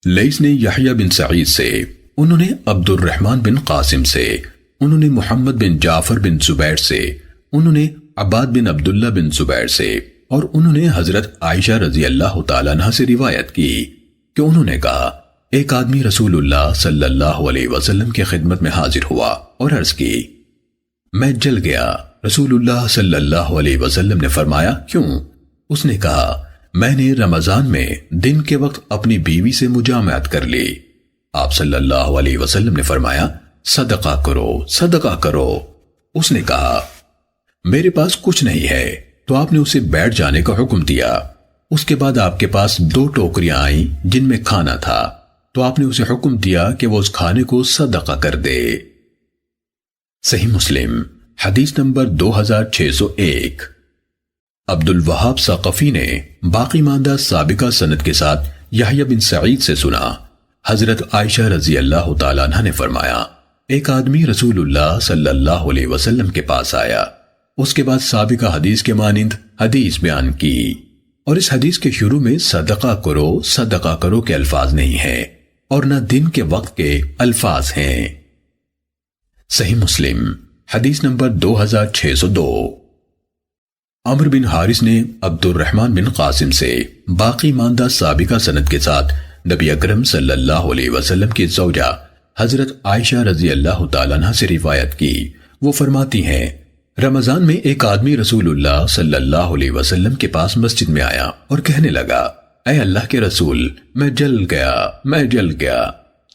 لیث نے یحییٰ بن سعید سے، انہوں نے عبد الرحمن بن قاسم سے، انہوں نے محمد بن جعفر بن زبیر سے، انہوں نے عباد بن عبداللہ بن زبیر سے، اور انہوں نے حضرت عائشہ رضی اللہ تعالیٰ عنہ سے روایت کی کہ انہوں نے کہا، ایک آدمی رسول اللہ صلی اللہ علیہ وسلم کی خدمت میں حاضر ہوا اور عرض کی، میں جل گیا۔ رسول اللہ صلی اللہ علیہ وسلم نے فرمایا، کیوں؟ اس نے کہا، میں نے رمضان میں دن کے وقت اپنی بیوی سے مجامعت کر لی۔ آپ صلی اللہ علیہ وسلم نے فرمایا، صدقہ کرو، صدقہ کرو۔ اس نے کہا، میرے پاس کچھ نہیں ہے، تو آپ نے اسے بیٹھ جانے کا حکم دیا۔ اس کے بعد آپ کے پاس 2 ٹوکریاں آئیں جن میں کھانا تھا، تو آپ نے اسے حکم دیا کہ وہ اس کھانے کو صدقہ کر دے۔ صحیح مسلم حدیث نمبر 2601۔ عبد الوہاب ثقفی نے باقی ماندہ سابقہ سند کے ساتھ یحییٰ بن سعید سے سنا، حضرت عائشہ رضی اللہ تعالیٰ عنہ نے فرمایا، ایک آدمی رسول اللہ صلی اللہ علیہ وسلم کے پاس آیا۔ اس کے بعد سابقہ حدیث کے مانند حدیث بیان کی، اور اس حدیث کے شروع میں صدقہ کرو کے الفاظ نہیں ہیں، اور نہ دن کے وقت کے الفاظ ہیں۔ صحیح مسلم حدیث نمبر 2602۔ عمرو بن حارث نے عبد الرحمن بن قاسم سے باقی ماندہ سابقہ سند کے ساتھ نبی اکرم صلی اللہ علیہ وسلم کی زوجہ حضرت عائشہ رضی اللہ تعالیٰ عنہ سے روایت کی۔ وہ فرماتی ہیں، رمضان میں ایک آدمی رسول اللہ صلی اللہ علیہ وسلم کے پاس مسجد میں آیا اور کہنے لگا، اے اللہ کے رسول، میں جل گیا۔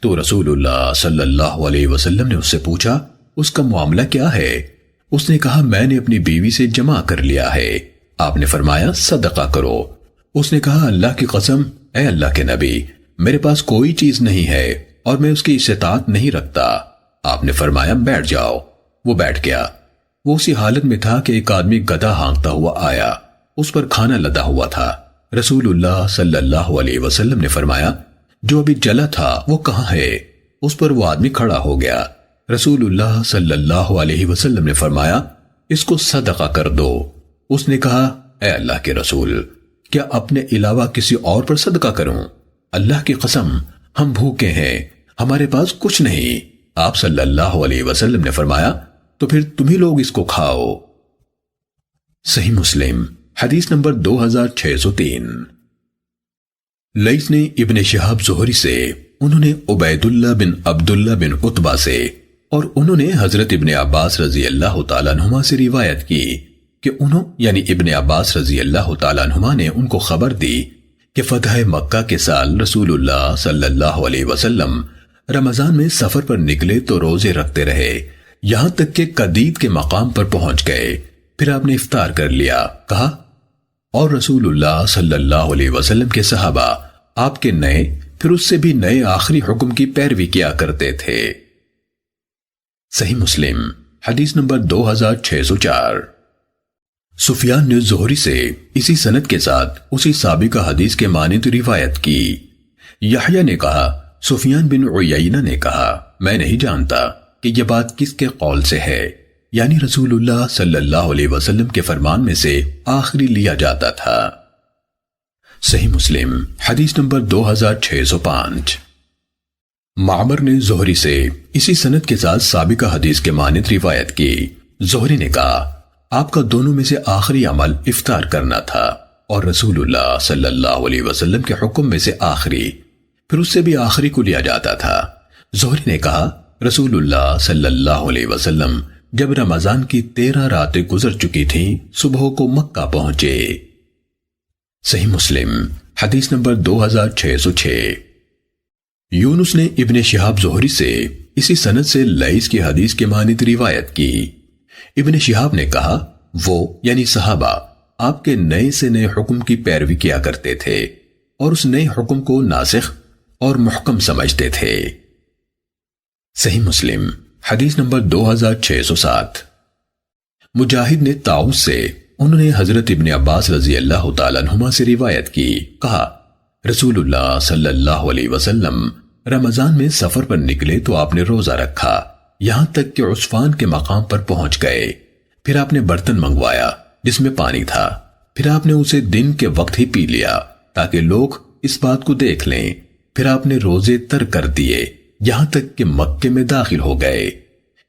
تو رسول اللہ صلی اللہ علیہ وسلم نے اس سے پوچھا، اس کا معاملہ کیا ہے؟ اس نے کہا، میں نے اپنی بیوی سے جمع کر لیا ہے۔ آپ نے فرمایا، صدقہ کرو۔ اس نے کہا، اللہ کی قسم، اے اللہ کے نبی، میرے پاس کوئی چیز نہیں ہے اور میں اس کی استطاعت نہیں رکھتا۔ آپ نے فرمایا، بیٹھ جاؤ۔ وہ بیٹھ گیا۔ وہ اسی حالت میں تھا کہ ایک آدمی گدھا ہانکتا ہوا آیا، اس پر کھانا لدا ہوا تھا۔ رسول اللہ صلی اللہ علیہ وسلم نے فرمایا، جو ابھی جلا تھا وہ کہاں ہے؟ اس پر وہ آدمی کھڑا ہو گیا۔ رسول اللہ صلی اللہ علیہ وسلم نے فرمایا، اس کو صدقہ کر دو۔ اس نے کہا، اے اللہ کے رسول، کیا اپنے علاوہ کسی اور پر صدقہ کروں؟ اللہ کی قسم، ہم بھوکے ہیں، ہمارے پاس کچھ نہیں۔ آپ صلی اللہ علیہ وسلم نے فرمایا، تو پھر تم ہی لوگ اس کو کھاؤ۔ صحیح مسلم حدیث نمبر 2603۔ لیث نے ابن شہاب زہری سے، انہوں نے عبید اللہ بن عبداللہ بن عتبہ سے، اور انہوں نے حضرت ابن عباس رضی اللہ تعالیٰ عنہما سے روایت کی کہ انہوں یعنی ابن عباس رضی اللہ تعالیٰ عنہما نے ان کو خبر دی کہ فتح مکہ کے سال رسول اللہ صلی اللہ علیہ وسلم رمضان میں سفر پر نکلے تو روزے رکھتے رہے، یہاں تک کہ قدید کے مقام پر پہنچ گئے۔ پھر آپ نے افطار کر لیا۔ کہا، اور رسول اللہ صلی اللہ علیہ وسلم کے صحابہ آپ کے نئے پھر اس سے بھی نئے آخری حکم کی پیروی کیا کرتے تھے۔ صحیح مسلم حدیث نمبر 2604۔ سفیان نے زہری سے اسی سند کے ساتھ اسی سابقہ حدیث کے مانند روایت کی۔ یحییٰ نے کہا، سفیان بن عیینہ نے کہا، میں نہیں جانتا کہ یہ بات کس کے قول سے ہے، یعنی رسول اللہ صلی اللہ علیہ وسلم کے فرمان میں سے آخری لیا جاتا تھا۔ صحیح مسلم حدیث نمبر 2605۔ معمر نے زہری سے اسی سند کے ساتھ سابقہ حدیث کے مانند روایت کی۔ زہری نے کہا، آپ کا دونوں میں سے آخری عمل افطار کرنا تھا، اور رسول اللہ صلی اللہ علیہ وسلم کے حکم میں سے آخری پھر اس سے بھی آخری کو لیا جاتا تھا۔ زہری نے کہا، رسول اللہ صلی اللہ علیہ وسلم جب رمضان کی 13 راتیں گزر چکی تھیں، صبح کو مکہ پہنچے۔ صحیح مسلم حدیث نمبر 2606۔ یونس نے ابن شہاب زہری سے اسی سند سے لیث کی حدیث کے مانند روایت کی۔ ابن شہاب نے کہا، وہ یعنی صحابہ آپ کے نئے سے نئے حکم کی پیروی کیا کرتے تھے اور اس نئے حکم کو ناسخ اور محکم سمجھتے تھے۔ صحیح مسلم حدیث نمبر 2607۔ مجاہد نے طاؤس سے، انہوں نے حضرت ابن عباس رضی اللہ تعالیٰ عنہما سے روایت کی، کہا، رسول اللہ صلی اللہ علیہ وسلم رمضان میں سفر پر نکلے تو آپ نے روزہ رکھا، یہاں تک کہ عسفان کے مقام پر پہنچ گئے۔ پھر آپ نے برتن منگوایا جس میں پانی تھا، پھر آپ نے اسے دن کے وقت ہی پی لیا تاکہ لوگ اس بات کو دیکھ لیں۔ پھر آپ نے روزے ترک کر دیے یہاں تک کہ مکے میں داخل ہو گئے۔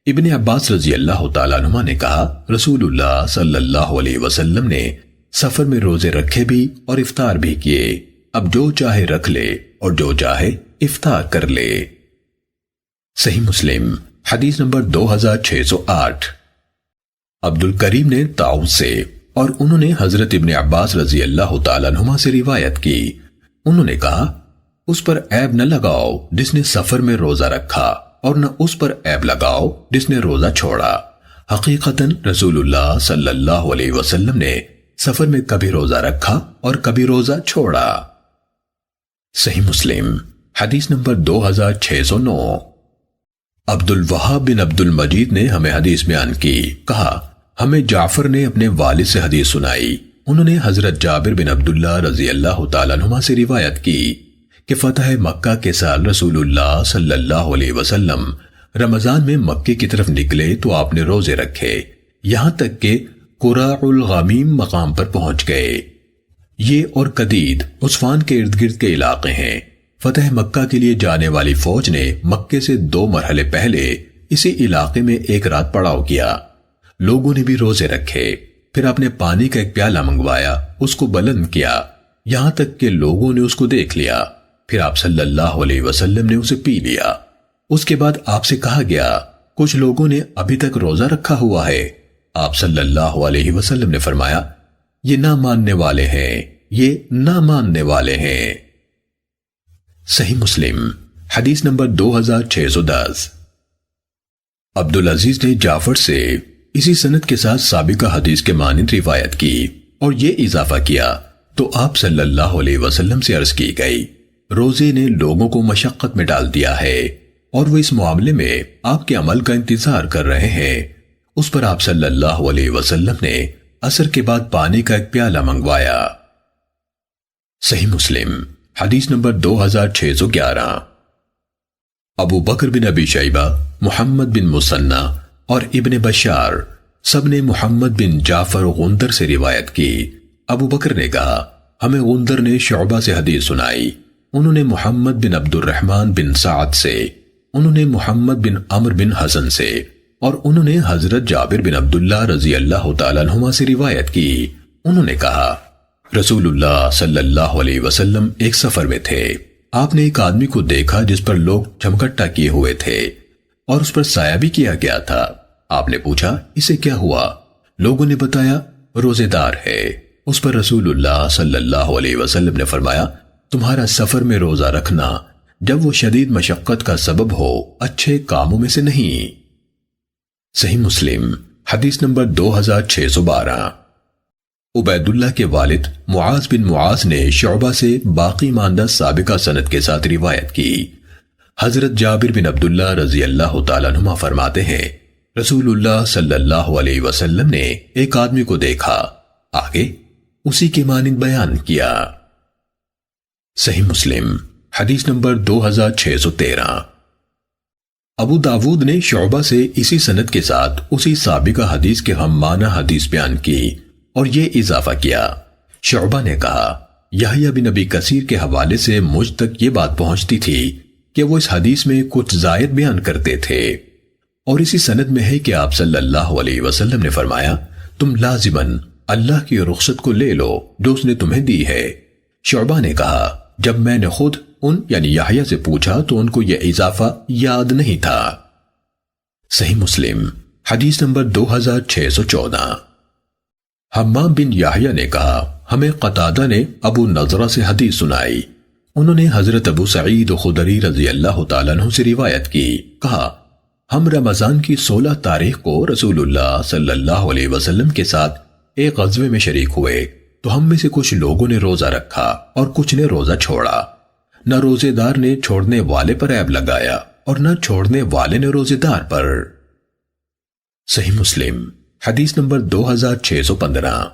ابن عباس رضی اللہ تعالیٰ عنہ نے کہا رسول اللہ صلی اللہ علیہ وسلم نے سفر میں روزے رکھے بھی اور افطار بھی کیے، اب جو چاہے رکھ لے اور جو چاہے افطار کر لے۔ صحیح مسلم حدیث نمبر 2608۔ عبد الکریم نے طاؤس سے اور انہوں نے حضرت ابن عباس رضی اللہ تعالیٰ عنہما سے روایت کی، انہوں نے کہا اس پر عیب نہ لگاؤ جس نے سفر میں روزہ رکھا اور نہ اس پر عیب لگاؤ جس نے روزہ چھوڑا، حقیقتاً رسول اللہ صلی اللہ علیہ وسلم نے سفر میں کبھی روزہ رکھا اور کبھی روزہ چھوڑا۔ صحیح مسلم حدیث نمبر 2609۔ عبد الوہاب بن عبد المجید نے ہمیں حدیث بیان کی، کہا ہمیں جعفر نے اپنے والد سے حدیث سنائی، انہوں نے حضرت جابر بن عبداللہ رضی اللہ تعالیٰ عنہما سے روایت کی کہ فتح مکہ کے سال رسول اللہ صلی اللہ علیہ وسلم رمضان میں مکے کی طرف نکلے تو آپ نے روزے رکھے یہاں تک کہ قراء الغمیم مقام پر پہنچ گئے۔ یہ اور قدید عثفان کے ارد گرد کے علاقے ہیں۔ فتح مکہ کے لیے جانے والی فوج نے مکے سے 2 مرحلے پہلے اسی علاقے میں ایک رات پڑاؤ کیا۔ لوگوں نے بھی روزے رکھے، پھر آپ نے پانی کا ایک پیالہ منگوایا، اس کو بلند کیا یہاں تک کہ لوگوں نے اس کو دیکھ لیا، پھر آپ صلی اللہ علیہ وسلم نے اسے پی لیا۔ اس کے بعد آپ سے کہا گیا کچھ لوگوں نے ابھی تک روزہ رکھا ہوا ہے۔ آپ صلی اللہ علیہ وسلم نے فرمایا یہ نہ ماننے والے ہیں، یہ نہ ماننے والے ہیں۔ صحیح مسلم حدیث نمبر 2610۔ عبدالعزیز نے جعفر سے اسی سند کے ساتھ سابقہ حدیث کے مانند روایت کی اور یہ اضافہ کیا تو آپ صلی اللہ علیہ وسلم سے عرض کی گئی روزے نے لوگوں کو مشقت میں ڈال دیا ہے اور وہ اس معاملے میں آپ کے عمل کا انتظار کر رہے ہیں۔ اس پر آپ صلی اللہ علیہ وسلم نے عصر کے بعد پانی کا ایک پیالہ منگوایا۔ صحیح مسلم حدیث نمبر 2611۔ ابو بکر بن ابی شیبہ، محمد بن مثنی اور ابن بشار سب نے محمد بن جعفر غندر سے روایت کی۔ ابو بکر نے کہا ہمیں غندر نے شعبہ سے حدیث سنائی، انہوں نے محمد بن عبد الرحمن بن سعد سے، انہوں نے محمد بن عمر بن حسن سے اور انہوں نے حضرت جابر بن عبداللہ رضی اللہ تعالیٰ عنہما سے روایت کی۔ انہوں نے کہا رسول اللہ صلی اللہ علیہ وسلم ایک سفر میں تھے، آپ نے ایک آدمی کو دیکھا جس پر لوگ جمکٹا کیے ہوئے تھے اور اس پر سایہ بھی کیا گیا تھا۔ آپ نے پوچھا اسے کیا ہوا؟ لوگوں نے بتایا روزے دار ہے۔ اس پر رسول اللہ صلی اللہ علیہ وسلم نے فرمایا تمہارا سفر میں روزہ رکھنا جب وہ شدید مشقت کا سبب ہو اچھے کاموں میں سے نہیں۔ صحیح مسلم حدیث نمبر 2612۔ عبید اللہ کے والد معاذ بن معاذ نے شعبہ سے باقی ماندہ سابقہ سند کے ساتھ روایت کی۔ حضرت جابر بن عبداللہ رضی اللہ تعالیٰ عنہما فرماتے ہیں رسول اللہ صلی اللہ علیہ وسلم نے ایک آدمی کو دیکھا، آگے اسی کے مانند بیان کیا۔ صحیح مسلم حدیث نمبر 2613۔ ابو داود نے شعبہ سے اسی سند کے ساتھ اسی سابقہ حدیث کے ہم معنی حدیث بیان کی اور یہ اضافہ کیا۔ شعبہ نے کہا یحییٰ بن ابی کثیر کے حوالے سے مجھ تک یہ بات پہنچتی تھی کہ وہ اس حدیث میں کچھ زائد بیان کرتے تھے، اور اسی سند میں ہے کہ آپ صلی اللہ علیہ وسلم نے فرمایا تم لازماً اللہ کی رخصت کو لے لو جو اس نے تمہیں دی ہے۔ شعبہ نے کہا جب میں نے خود ان یعنی یحییٰ سے پوچھا تو ان کو یہ اضافہ یاد نہیں تھا۔ صحیح مسلم حدیث نمبر 2614۔ حمام بن یحییٰ نے کہا ہمیں قتادہ نے ابو نضرہ سے حدیث سنائی، انہوں نے حضرت ابو سعید خدری رضی اللہ تعالیٰ عنہ سے روایت کی، کہا ہم رمضان کی 16 تاریخ کو رسول اللہ صلی اللہ علیہ وسلم کے ساتھ ایک غزوے میں شریک ہوئے تو ہم میں سے کچھ لوگوں نے روزہ رکھا اور کچھ نے روزہ چھوڑا، نہ روزے دار نے چھوڑنے والے پر عیب لگایا اور نہ چھوڑنے والے نے روزے دار پر۔ صحیح مسلم حدیث نمبر 2615۔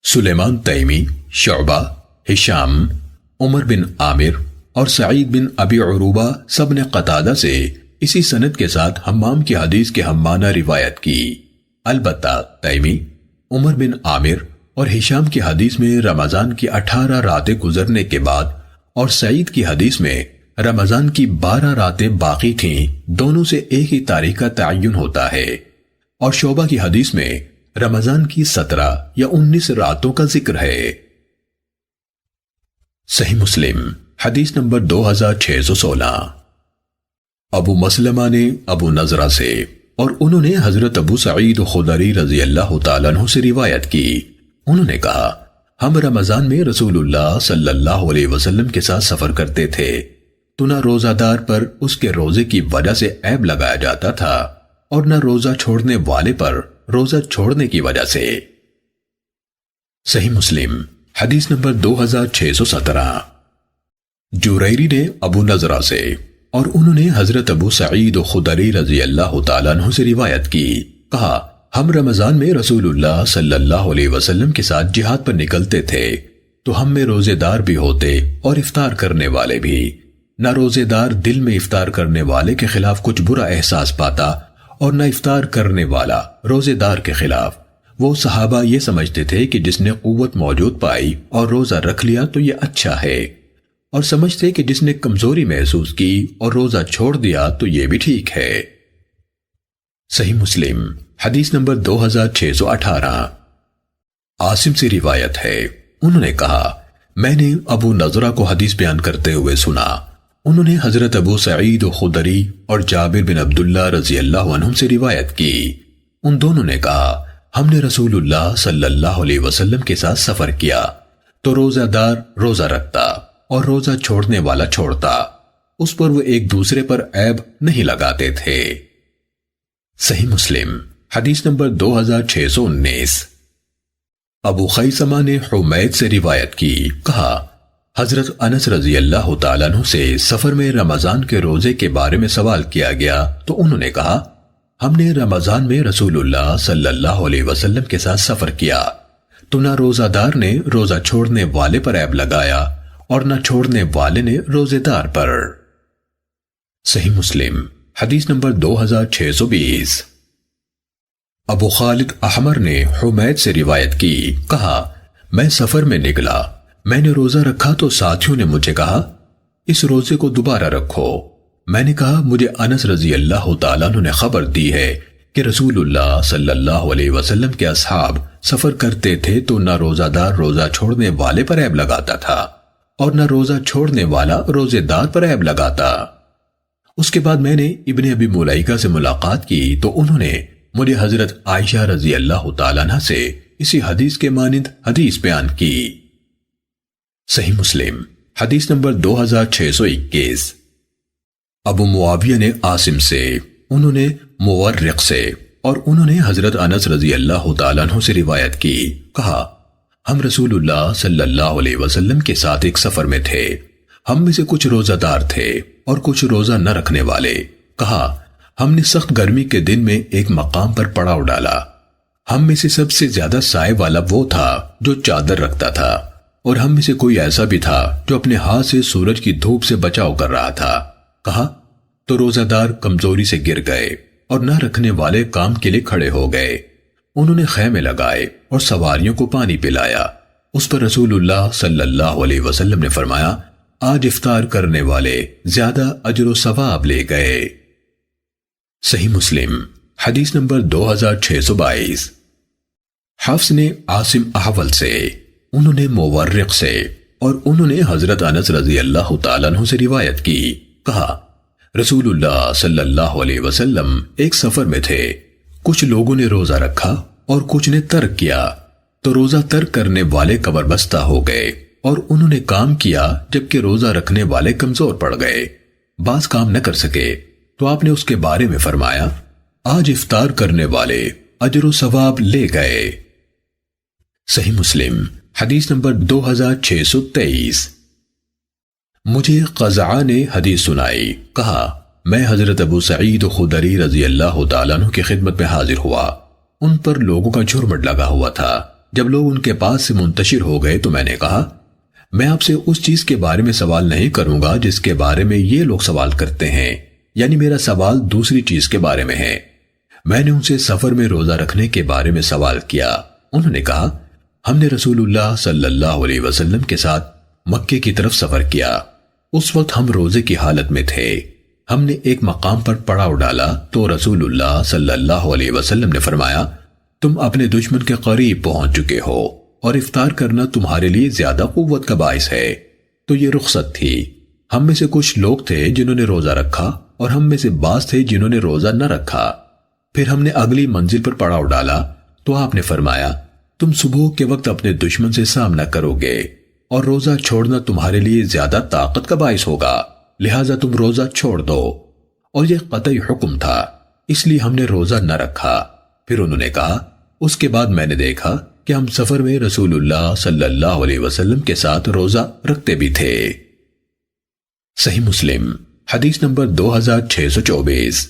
سلیمان تیمی، شعبہ، ہشام، عمر بن عامر اور سعید بن ابی عروبہ سب نے قتادہ سے اسی سند کے ساتھ حمام کی حدیث کے ہم معنی روایت کی، البتہ تیمی، عمر بن عامر اور ہشام کی حدیث میں رمضان کی 18 راتیں گزرنے کے بعد اور سعید کی حدیث میں رمضان کی 12 راتیں باقی تھیں، دونوں سے ایک ہی تاریخ کا تعین ہوتا ہے، اور شعبہ کی حدیث میں رمضان کی 17 یا 19 راتوں کا ذکر ہے۔ صحیح مسلم حدیث نمبر 2616۔ ابو مسلمہ نے ابو نضرہ سے اور انہوں نے حضرت ابو سعید خدری رضی اللہ تعالیٰ عنہ سے روایت کی، انہوں نے کہا ہم رمضان میں رسول اللہ صلی اللہ علیہ وسلم کے ساتھ سفر کرتے تھے تو نہ روزہ دار پر اس کے روزے کی وجہ سے عیب لگایا جاتا تھا اور نہ روزہ چھوڑنے والے پر روزہ چھوڑنے کی وجہ سے۔ صحیح مسلم حدیث نمبر 2617۔ جریری نے ابو نضرہ سے اور انہوں نے حضرت ابو سعید خدری رضی اللہ تعالیٰ عنہ سے روایت کی، کہا ہم رمضان میں رسول اللہ صلی اللہ علیہ وسلم کے ساتھ جہاد پر نکلتے تھے تو ہم میں روزے دار بھی ہوتے اور افطار کرنے والے بھی، نہ روزے دار دل میں افطار کرنے والے کے خلاف کچھ برا احساس پاتا اور نہ افطار کرنے والا روزے دار کے خلاف۔ وہ صحابہ یہ سمجھتے تھے کہ جس نے قوت موجود پائی اور روزہ رکھ لیا تو یہ اچھا ہے، اور سمجھتے کہ جس نے کمزوری محسوس کی اور روزہ چھوڑ دیا تو یہ بھی ٹھیک ہے۔ صحیح مسلم حدیث نمبر 2618۔ عاصم سے روایت ہے، انہوں نے کہا میں نے ابو نضرہ کو حدیث بیان کرتے ہوئے سنا، انہوں نے حضرت ابو سعید خدری اور جابر بن عبداللہ رضی اللہ عنہم سے روایت کی، ان دونوں نے کہا ہم نے رسول اللہ صلی اللہ علیہ وسلم کے ساتھ سفر کیا تو روزہ دار روزہ رکھتا اور روزہ چھوڑنے والا چھوڑتا، اس پر وہ ایک دوسرے پر عیب نہیں لگاتے تھے۔ صحیح مسلم حدیث نمبر 2619۔ ابو خیثمہ نے حمید سے روایت کی، کہا حضرت انس رضی اللہ تعالیٰ عنہ سے سفر میں رمضان کے روزے کے بارے میں سوال کیا گیا تو انہوں نے کہا ہم نے رمضان میں رسول اللہ صلی اللہ علیہ وسلم کے ساتھ سفر کیا تو نہ روزہ دار نے روزہ چھوڑنے والے پر عیب لگایا اور نہ چھوڑنے والے نے روزے دار پر۔ صحیح مسلم حدیث نمبر 2620۔ ابو خالد احمر نے حمید سے روایت کی، کہا میں سفر میں نکلا، میں نے روزہ رکھا تو ساتھیوں نے مجھے کہا اس روزے کو دوبارہ رکھو، میں نے کہا مجھے انس رضی اللہ تعالیٰ عنہ نے خبر دی ہے کہ رسول اللہ صلی اللہ علیہ وسلم کے اصحاب سفر کرتے تھے تو نہ روزہ دار روزہ چھوڑنے والے پر عیب لگاتا تھا اور نہ روزہ چھوڑنے والا روزے دار پر عیب لگاتا۔ اس کے بعد میں نے ابن ابی ملیکہ سے ملاقات کی تو انہوں نے مجھے حضرت عائشہ رضی اللہ تعالیٰ عنہ سے اسی حدیث کے مانند حدیث بیان کی۔ صحیح مسلم حدیث نمبر 2621۔ ابو معاویہ نے عاصم سے، انہوں نے مورق سے اور انہوں نے حضرت انس رضی اللہ تعالیٰ عنہ سے روایت کی، کہا ہم رسول اللہ صلی اللہ علیہ وسلم کے ساتھ ایک سفر میں تھے، ہم میں سے کچھ روزہ دار تھے اور کچھ روزہ نہ رکھنے والے، کہا ہم نے سخت گرمی کے دن میں ایک مقام پر پڑاؤ ڈالا، ہم میں سے سب سے زیادہ سائے والا وہ تھا جو چادر رکھتا تھا اور ہم میں سے کوئی ایسا بھی تھا جو اپنے ہاتھ سے سورج کی دھوپ سے بچاؤ کر رہا تھا، کہا تو روزہ دار کمزوری سے گر گئے اور نہ رکھنے والے کام کے لیے کھڑے ہو گئے، انہوں نے خیمے لگائے اور سواریوں کو پانی پلایا، اس پر رسول اللہ صلی اللہ علیہ وسلم نے فرمایا آج افطار کرنے والے زیادہ اجر و ثواب لے گئے۔ صحیح مسلم حدیث نمبر 2622۔ حفص نے عاصم احول سے، انہوں نے مورق سے اور انہوں نے حضرت انس رضی اللہ تعالیٰ عنہ سے روایت کی، کہا رسول اللہ صلی اللہ علیہ وسلم ایک سفر میں تھے، کچھ لوگوں نے روزہ رکھا اور کچھ نے ترک کیا، تو روزہ ترک کرنے والے قبر بستہ ہو گئے اور انہوں نے کام کیا جبکہ روزہ رکھنے والے کمزور پڑ گئے، بعض کام نہ کر سکے، تو آپ نے اس کے بارے میں فرمایا آج افطار کرنے والے اجر و ثواب لے گئے۔ صحیح مسلم حدیث نمبر 2623۔ مجھے قزعہ نے حدیث سنائی، کہا میں حضرت ابو سعید خدری رضی اللہ تعالیٰ عنہ کی خدمت میں حاضر ہوا، ان پر لوگوں کا جھرمٹ لگا ہوا تھا، جب لوگ ان کے پاس سے منتشر ہو گئے تو میں نے کہا میں آپ سے اس چیز کے بارے میں سوال نہیں کروں گا جس کے بارے میں یہ لوگ سوال کرتے ہیں، یعنی میرا سوال دوسری چیز کے بارے میں ہے۔ میں نے ان سے سفر میں روزہ رکھنے کے بارے میں سوال کیا، انہوں نے کہا ہم نے رسول اللہ صلی اللہ علیہ وسلم کے ساتھ مکے کی طرف سفر کیا۔ اس وقت ہم روزے کی حالت میں تھے۔ ہم نے ایک مقام پر پڑاؤ ڈالا تو رسول اللہ صلی اللہ علیہ وسلم نے فرمایا، تم اپنے دشمن کے قریب پہنچ چکے ہو اور افطار کرنا تمہارے لیے زیادہ قوت کا باعث ہے۔ تو یہ رخصت تھی۔ ہم میں سے کچھ لوگ تھے جنہوں نے روزہ رکھا اور ہم میں سے بعض تھے جنہوں نے روزہ نہ رکھا۔ پھر ہم نے اگلی منزل پر پڑاؤ ڈالا تو آپ نے فرمایا، تم صبح کے وقت اپنے دشمن سے سامنا کرو گے اور روزہ چھوڑنا تمہارے لیے زیادہ طاقت کا باعث ہوگا، لہٰذا تم روزہ چھوڑ دو۔ اور یہ قطعی حکم تھا، اس لیے ہم نے روزہ نہ رکھا۔ پھر انہوں نے کہا، اس کے بعد میں نے دیکھا کہ ہم سفر میں رسول اللہ صلی اللہ علیہ وسلم کے ساتھ روزہ رکھتے بھی تھے۔ صحیح مسلم حدیث نمبر 2624۔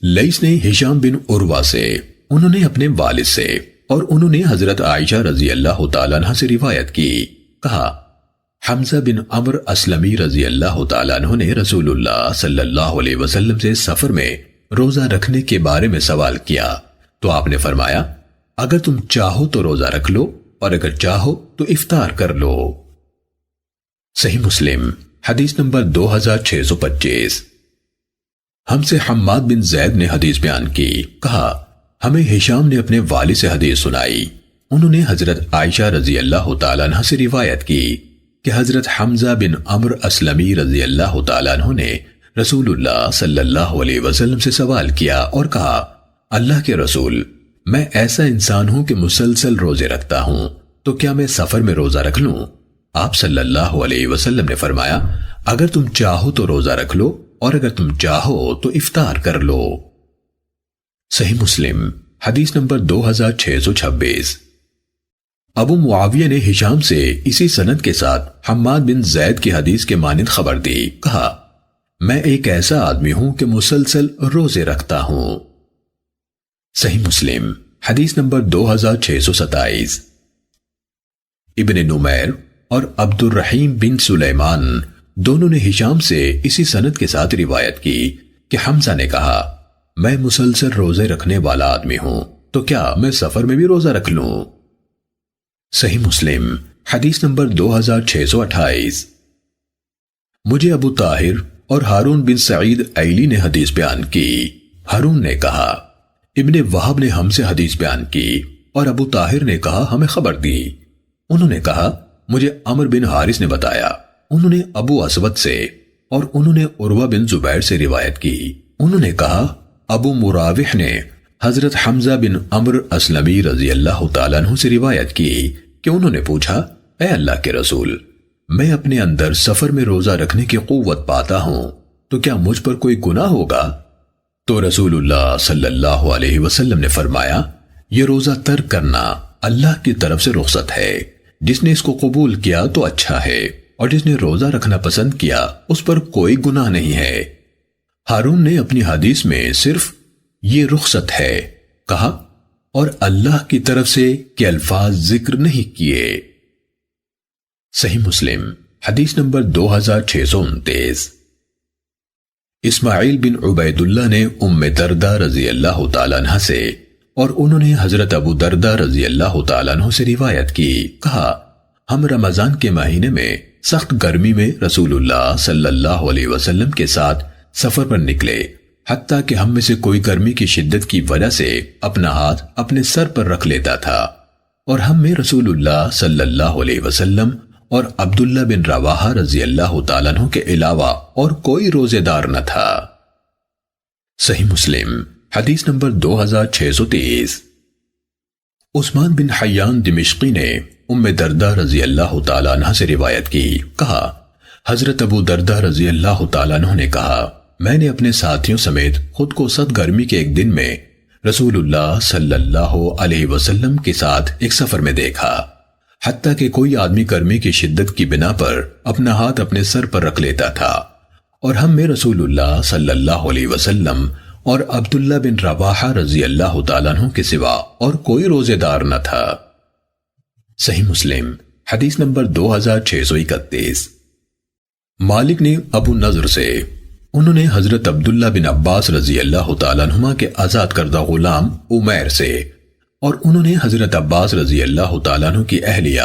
لیث نے ہشام بن عروہ سے، انہوں نے اپنے والد سے اور انہوں نے حضرت عائشہ رضی اللہ تعالیٰ عنہ سے روایت کی، کہا حمزہ بن عمرو اسلمی رضی اللہ تعالیٰ عنہ نے رسول اللہ صلی اللہ علیہ وسلم سے سفر میں روزہ رکھنے کے بارے میں سوال کیا تو آپ نے فرمایا، اگر تم چاہو تو روزہ رکھ لو اور اگر چاہو تو افطار کر لو۔ صحیح مسلم حدیث نمبر 2625۔ ہم سے حماد بن زید نے حدیث بیان کی، کہا ہمیں ہشام نے اپنے والد سے حدیث سنائی، انہوں نے حضرت عائشہ رضی اللہ تعالیٰ عنہ سے روایت کی کہ حضرت حمزہ بن عمرو اسلمی رضی اللہ تعالیٰ عنہ نے رسول اللہ صلی اللہ علیہ وسلم سے سوال کیا اور کہا، اللہ کے رسول، میں ایسا انسان ہوں کہ مسلسل روزے رکھتا ہوں، تو کیا میں سفر میں روزہ رکھ لوں؟ آپ صلی اللہ علیہ وسلم نے فرمایا، اگر تم چاہو تو روزہ رکھ لو اور اگر تم چاہو تو افطار کر لو۔ صحیح مسلم حدیث نمبر 2626۔ ابو معاویہ نے ہشام سے اسی سند کے ساتھ حماد بن زید کی حدیث کے مانند خبر دی، کہا میں ایک ایسا آدمی ہوں کہ مسلسل روزے رکھتا ہوں۔ صحیح مسلم حدیث نمبر 2627۔ ابن نمیر اور عبد الرحیم بن سلیمان دونوں نے ہشام سے اسی سند کے ساتھ روایت کی کہ حمزہ نے کہا، میں مسلسل روزے رکھنے والا آدمی ہوں، تو کیا میں سفر میں بھی روزہ رکھ لوں؟ صحیح مسلم حدیث نمبر 2628۔ مجھے ابو طاہر اور ہارون بن سعید ایلی نے حدیث بیان کی۔ ہارون نے کہا، ابن وہب نے ہم سے حدیث بیان کی اور ابو طاہر نے کہا ہمیں خبر دی۔ انہوں نے کہا، مجھے عمر بن حارث نے بتایا، انہوں نے ابو اسود سے اور انہوں نے عروہ بن زبیر سے روایت کی۔ انہوں نے کہا، ابو مراوح نے حضرت حمزہ بن عمرو اسلمی رضی اللہ تعالیٰ عنہ سے روایت کی کہ انہوں نے پوچھا، اے اللہ کے رسول، میں اپنے اندر سفر میں روزہ رکھنے کی قوت پاتا ہوں، تو کیا مجھ پر کوئی گناہ ہوگا؟ تو رسول اللہ صلی اللہ علیہ وسلم نے فرمایا، یہ روزہ ترک کرنا اللہ کی طرف سے رخصت ہے، جس نے اس کو قبول کیا تو اچھا ہے، اور جس نے روزہ رکھنا پسند کیا اس پر کوئی گناہ نہیں ہے۔ ہارون نے اپنی حدیث میں صرف یہ رخصت ہے کہا اور اللہ کی طرف سے کے الفاظ ذکر نہیں کیے۔ صحیح مسلم حدیث نمبر 2629۔ اسماعیل بن عبید اللہ نے ام دردہ رضی اللہ تعالیٰ عنہ سے اور انہوں نے حضرت ابو دردہ رضی اللہ تعالیٰ عنہ سے روایت کی، کہا ہم رمضان کے مہینے میں سخت گرمی میں رسول اللہ صلی اللہ علیہ وسلم کے ساتھ سفر پر نکلے، حتیٰ کہ ہم میں سے کوئی گرمی کی شدت کی وجہ سے اپنا ہاتھ اپنے سر پر رکھ لیتا تھا، اور ہم میں رسول اللہ صلی اللہ علیہ وسلم اور عبداللہ بن رواحہ رضی اللہ تعالیٰ عنہ کے علاوہ اور کوئی روزے دار نہ تھا۔ صحیح مسلم حدیث نمبر 2630۔ عثمان بن حیان دمشقی نے ام دردہ رضی اللہ تعالیٰ عنہ سے روایت کی، کہا حضرت ابو دردہ رضی اللہ تعالیٰ عنہ نے کہا، میں نے اپنے ساتھیوں سمیت خود کو سخت گرمی کے ایک دن میں رسول اللہ صلی اللہ علیہ وسلم کے ساتھ ایک سفر میں دیکھا، حتیٰ کہ کوئی آدمی گرمی کی شدت کی بنا پر اپنا ہاتھ اپنے سر پر رکھ لیتا تھا، اور ہم میں رسول اللہ صلی اللہ علیہ وسلم اور عبداللہ بن رواحہ رضی اللہ تعالیٰ عنہ کے سوا اور کوئی روزے دار نہ تھا۔ صحیح مسلم حدیث نمبر 2631۔ مالک نے ابو نضر سے، انہوں نے حضرت عبداللہ بن عباس رضی اللہ تعالیٰ عنہما کے آزاد کردہ غلام عمیر سے، اور انہوں نے حضرت عباس رضی اللہ تعالیٰ عنہ کی اہلیہ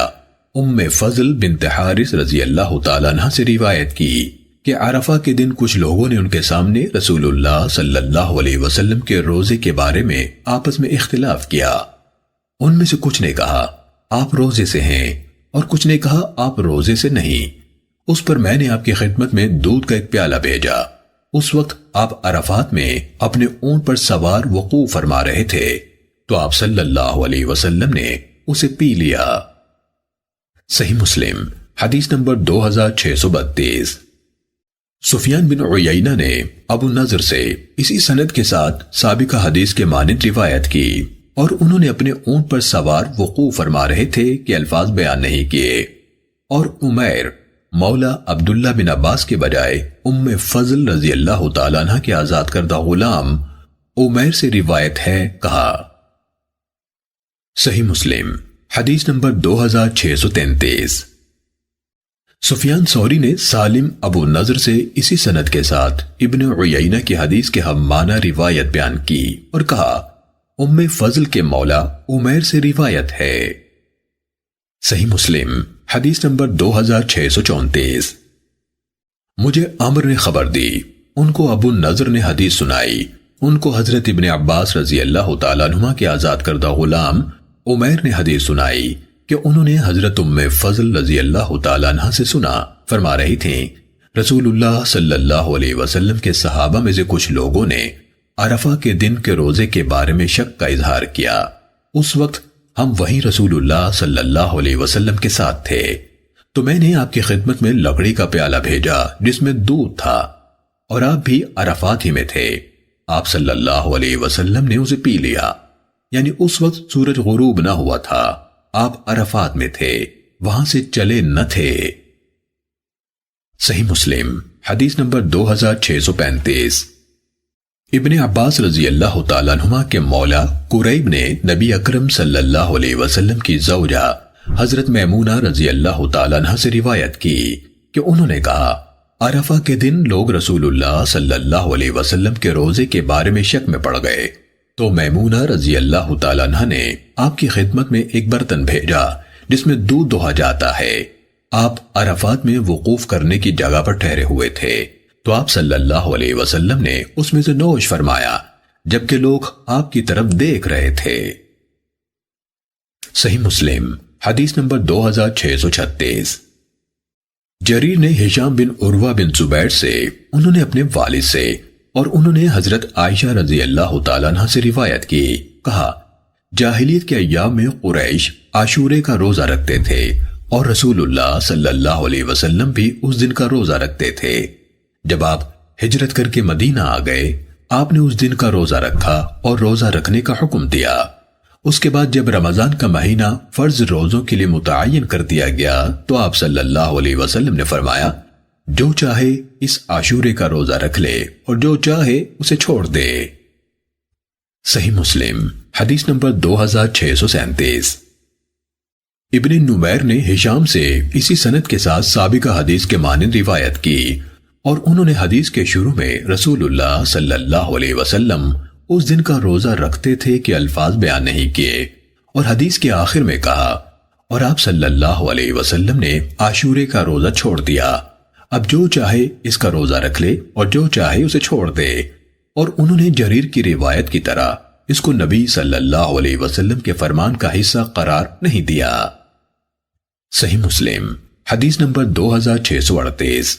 فضل بنت حارث رضی اللہ تعالیٰ عنہ سے روایت کی کہ عرفہ کے دن کچھ لوگوں نے ان کے سامنے رسول اللہ صلی اللہ علیہ وسلم کے روزے کے بارے میں آپس میں اختلاف کیا۔ ان میں سے کچھ نے کہا آپ روزے سے ہیں اور کچھ نے کہا آپ روزے سے نہیں۔ اس پر میں نے آپ کی خدمت میں دودھ کا ایک پیالہ بھیجا۔ اس وقت آپ عرفات میں اپنے اونٹ پر سوار وقوف فرما رہے تھے تو آپ صلی اللہ علیہ وسلم نے اسے پی لیا۔ صحیح مسلم حدیث نمبر 2632۔ سفیان بن عیینہ نے ابو نضر سے اسی سند کے ساتھ سابقہ حدیث کے مانند روایت کی اور انہوں نے اپنے اونٹ پر سوار وقوف فرما رہے تھے کہ الفاظ بیان نہیں کیے، اور عمیر مولا عبداللہ بن عباس کے بجائے فضل رضی اللہ تعالیٰ عنہ کے آزاد کردہ غلام عمیر سے روایت ہے کہا۔ صحیح مسلم حدیث نمبر 2633۔ سفیان ثوری نے سالم ابو نضر سے اسی سند کے ساتھ ابن عیینہ کی حدیث کے ہم معنی روایت بیان کی اور کہا فضل کے مولا عمیر سے روایت ہے۔ صحیح مسلم حدیث نمبر 2634۔ مجھے عمر نے خبر دی، ان کو ابو نضر نے حدیث سنائی، ان کو حضرت ابن عباس رضی اللہ تعالیٰ عنہما کے آزاد کردہ غلام عمیر نے حدیث سنائی کہ انہوں نے حضرت فضل رضی اللہ تعالیٰ عنہ سے سنا، فرما رہی تھیں رسول اللہ صلی اللہ علیہ وسلم کے صحابہ میں سے کچھ لوگوں نے عرفہ کے دن کے روزے کے بارے میں شک کا اظہار کیا۔ اس وقت ہم وہیں رسول اللہ صلی اللہ علیہ وسلم کے ساتھ تھے تو میں نے آپ کی خدمت میں لکڑی کا پیالہ بھیجا جس میں دودھ تھا، اور آپ بھی عرفات ہی میں تھے۔ آپ صلی اللہ علیہ وسلم نے اسے پی لیا، یعنی اس وقت سورج غروب نہ ہوا تھا، آپ عرفات میں تھے، وہاں سے چلے نہ تھے۔ صحیح مسلم حدیث نمبر 2635۔ ابن عباس رضی اللہ تعالیٰ عنہما کے مولا قریب نے نبی اکرم صلی اللہ علیہ وسلم کی زوجہ حضرت میمونہ رضی اللہ تعالیٰ عنہ سے روایت کی کہ انہوں نے کہا عرفہ کے دن لوگ رسول اللہ صلی اللہ علیہ وسلم کے روزے کے بارے میں شک میں پڑ گئے تو میمونہ رضی اللہ تعالیٰ عنہ نے آپ کی خدمت میں ایک برتن بھیجا جس میں دودھ دوہا جاتا ہے۔ آپ عرفات میں وقوف کرنے کی جگہ پر ٹھہرے ہوئے تھے تو آپ صلی اللہ علیہ وسلم نے اس میں سے نوش فرمایا جبکہ لوگ آپ کی طرف دیکھ رہے تھے۔ صحیح مسلم حدیث نمبر 2636۔ جریر نے ہشام بن عروہ بن زبیر سے، انہوں نے اپنے والد سے اور انہوں نے حضرت عائشہ رضی اللہ تعالیٰ عنہ سے روایت کی، کہا جاہلیت کے ایام میں قریش عاشورے کا روزہ رکھتے تھے اور رسول اللہ صلی اللہ علیہ وسلم بھی اس دن کا روزہ رکھتے تھے۔ جب آپ ہجرت کر کے مدینہ آ گئے، آپ نے اس دن کا روزہ رکھا اور روزہ رکھنے کا حکم دیا۔ اس کے بعد جب رمضان کا مہینہ فرض روزوں کے لیے متعین کر دیا گیا تو آپ صلی اللہ علیہ وسلم نے فرمایا جو چاہے اس عاشورے کا روزہ رکھ لے اور جو چاہے اسے چھوڑ دے۔ صحیح مسلم حدیث نمبر 2637۔ ابن نمیر نے ہشام سے اسی سند کے ساتھ سابقہ حدیث کے مانند روایت کی اور انہوں نے حدیث کے شروع میں رسول اللہ صلی اللہ علیہ وسلم اس دن کا روزہ رکھتے تھے کہ الفاظ بیان نہیں کیے، اور حدیث کے آخر میں کہا اور آپ صلی اللہ علیہ وسلم نے عاشورے کا روزہ چھوڑ دیا، اب جو چاہے اس کا روزہ رکھ لے اور جو چاہے اسے چھوڑ دے، اور انہوں نے جریر کی روایت کی طرح اس کو نبی صلی اللہ علیہ وسلم کے فرمان کا حصہ قرار نہیں دیا۔ صحیح مسلم حدیث نمبر 2638۔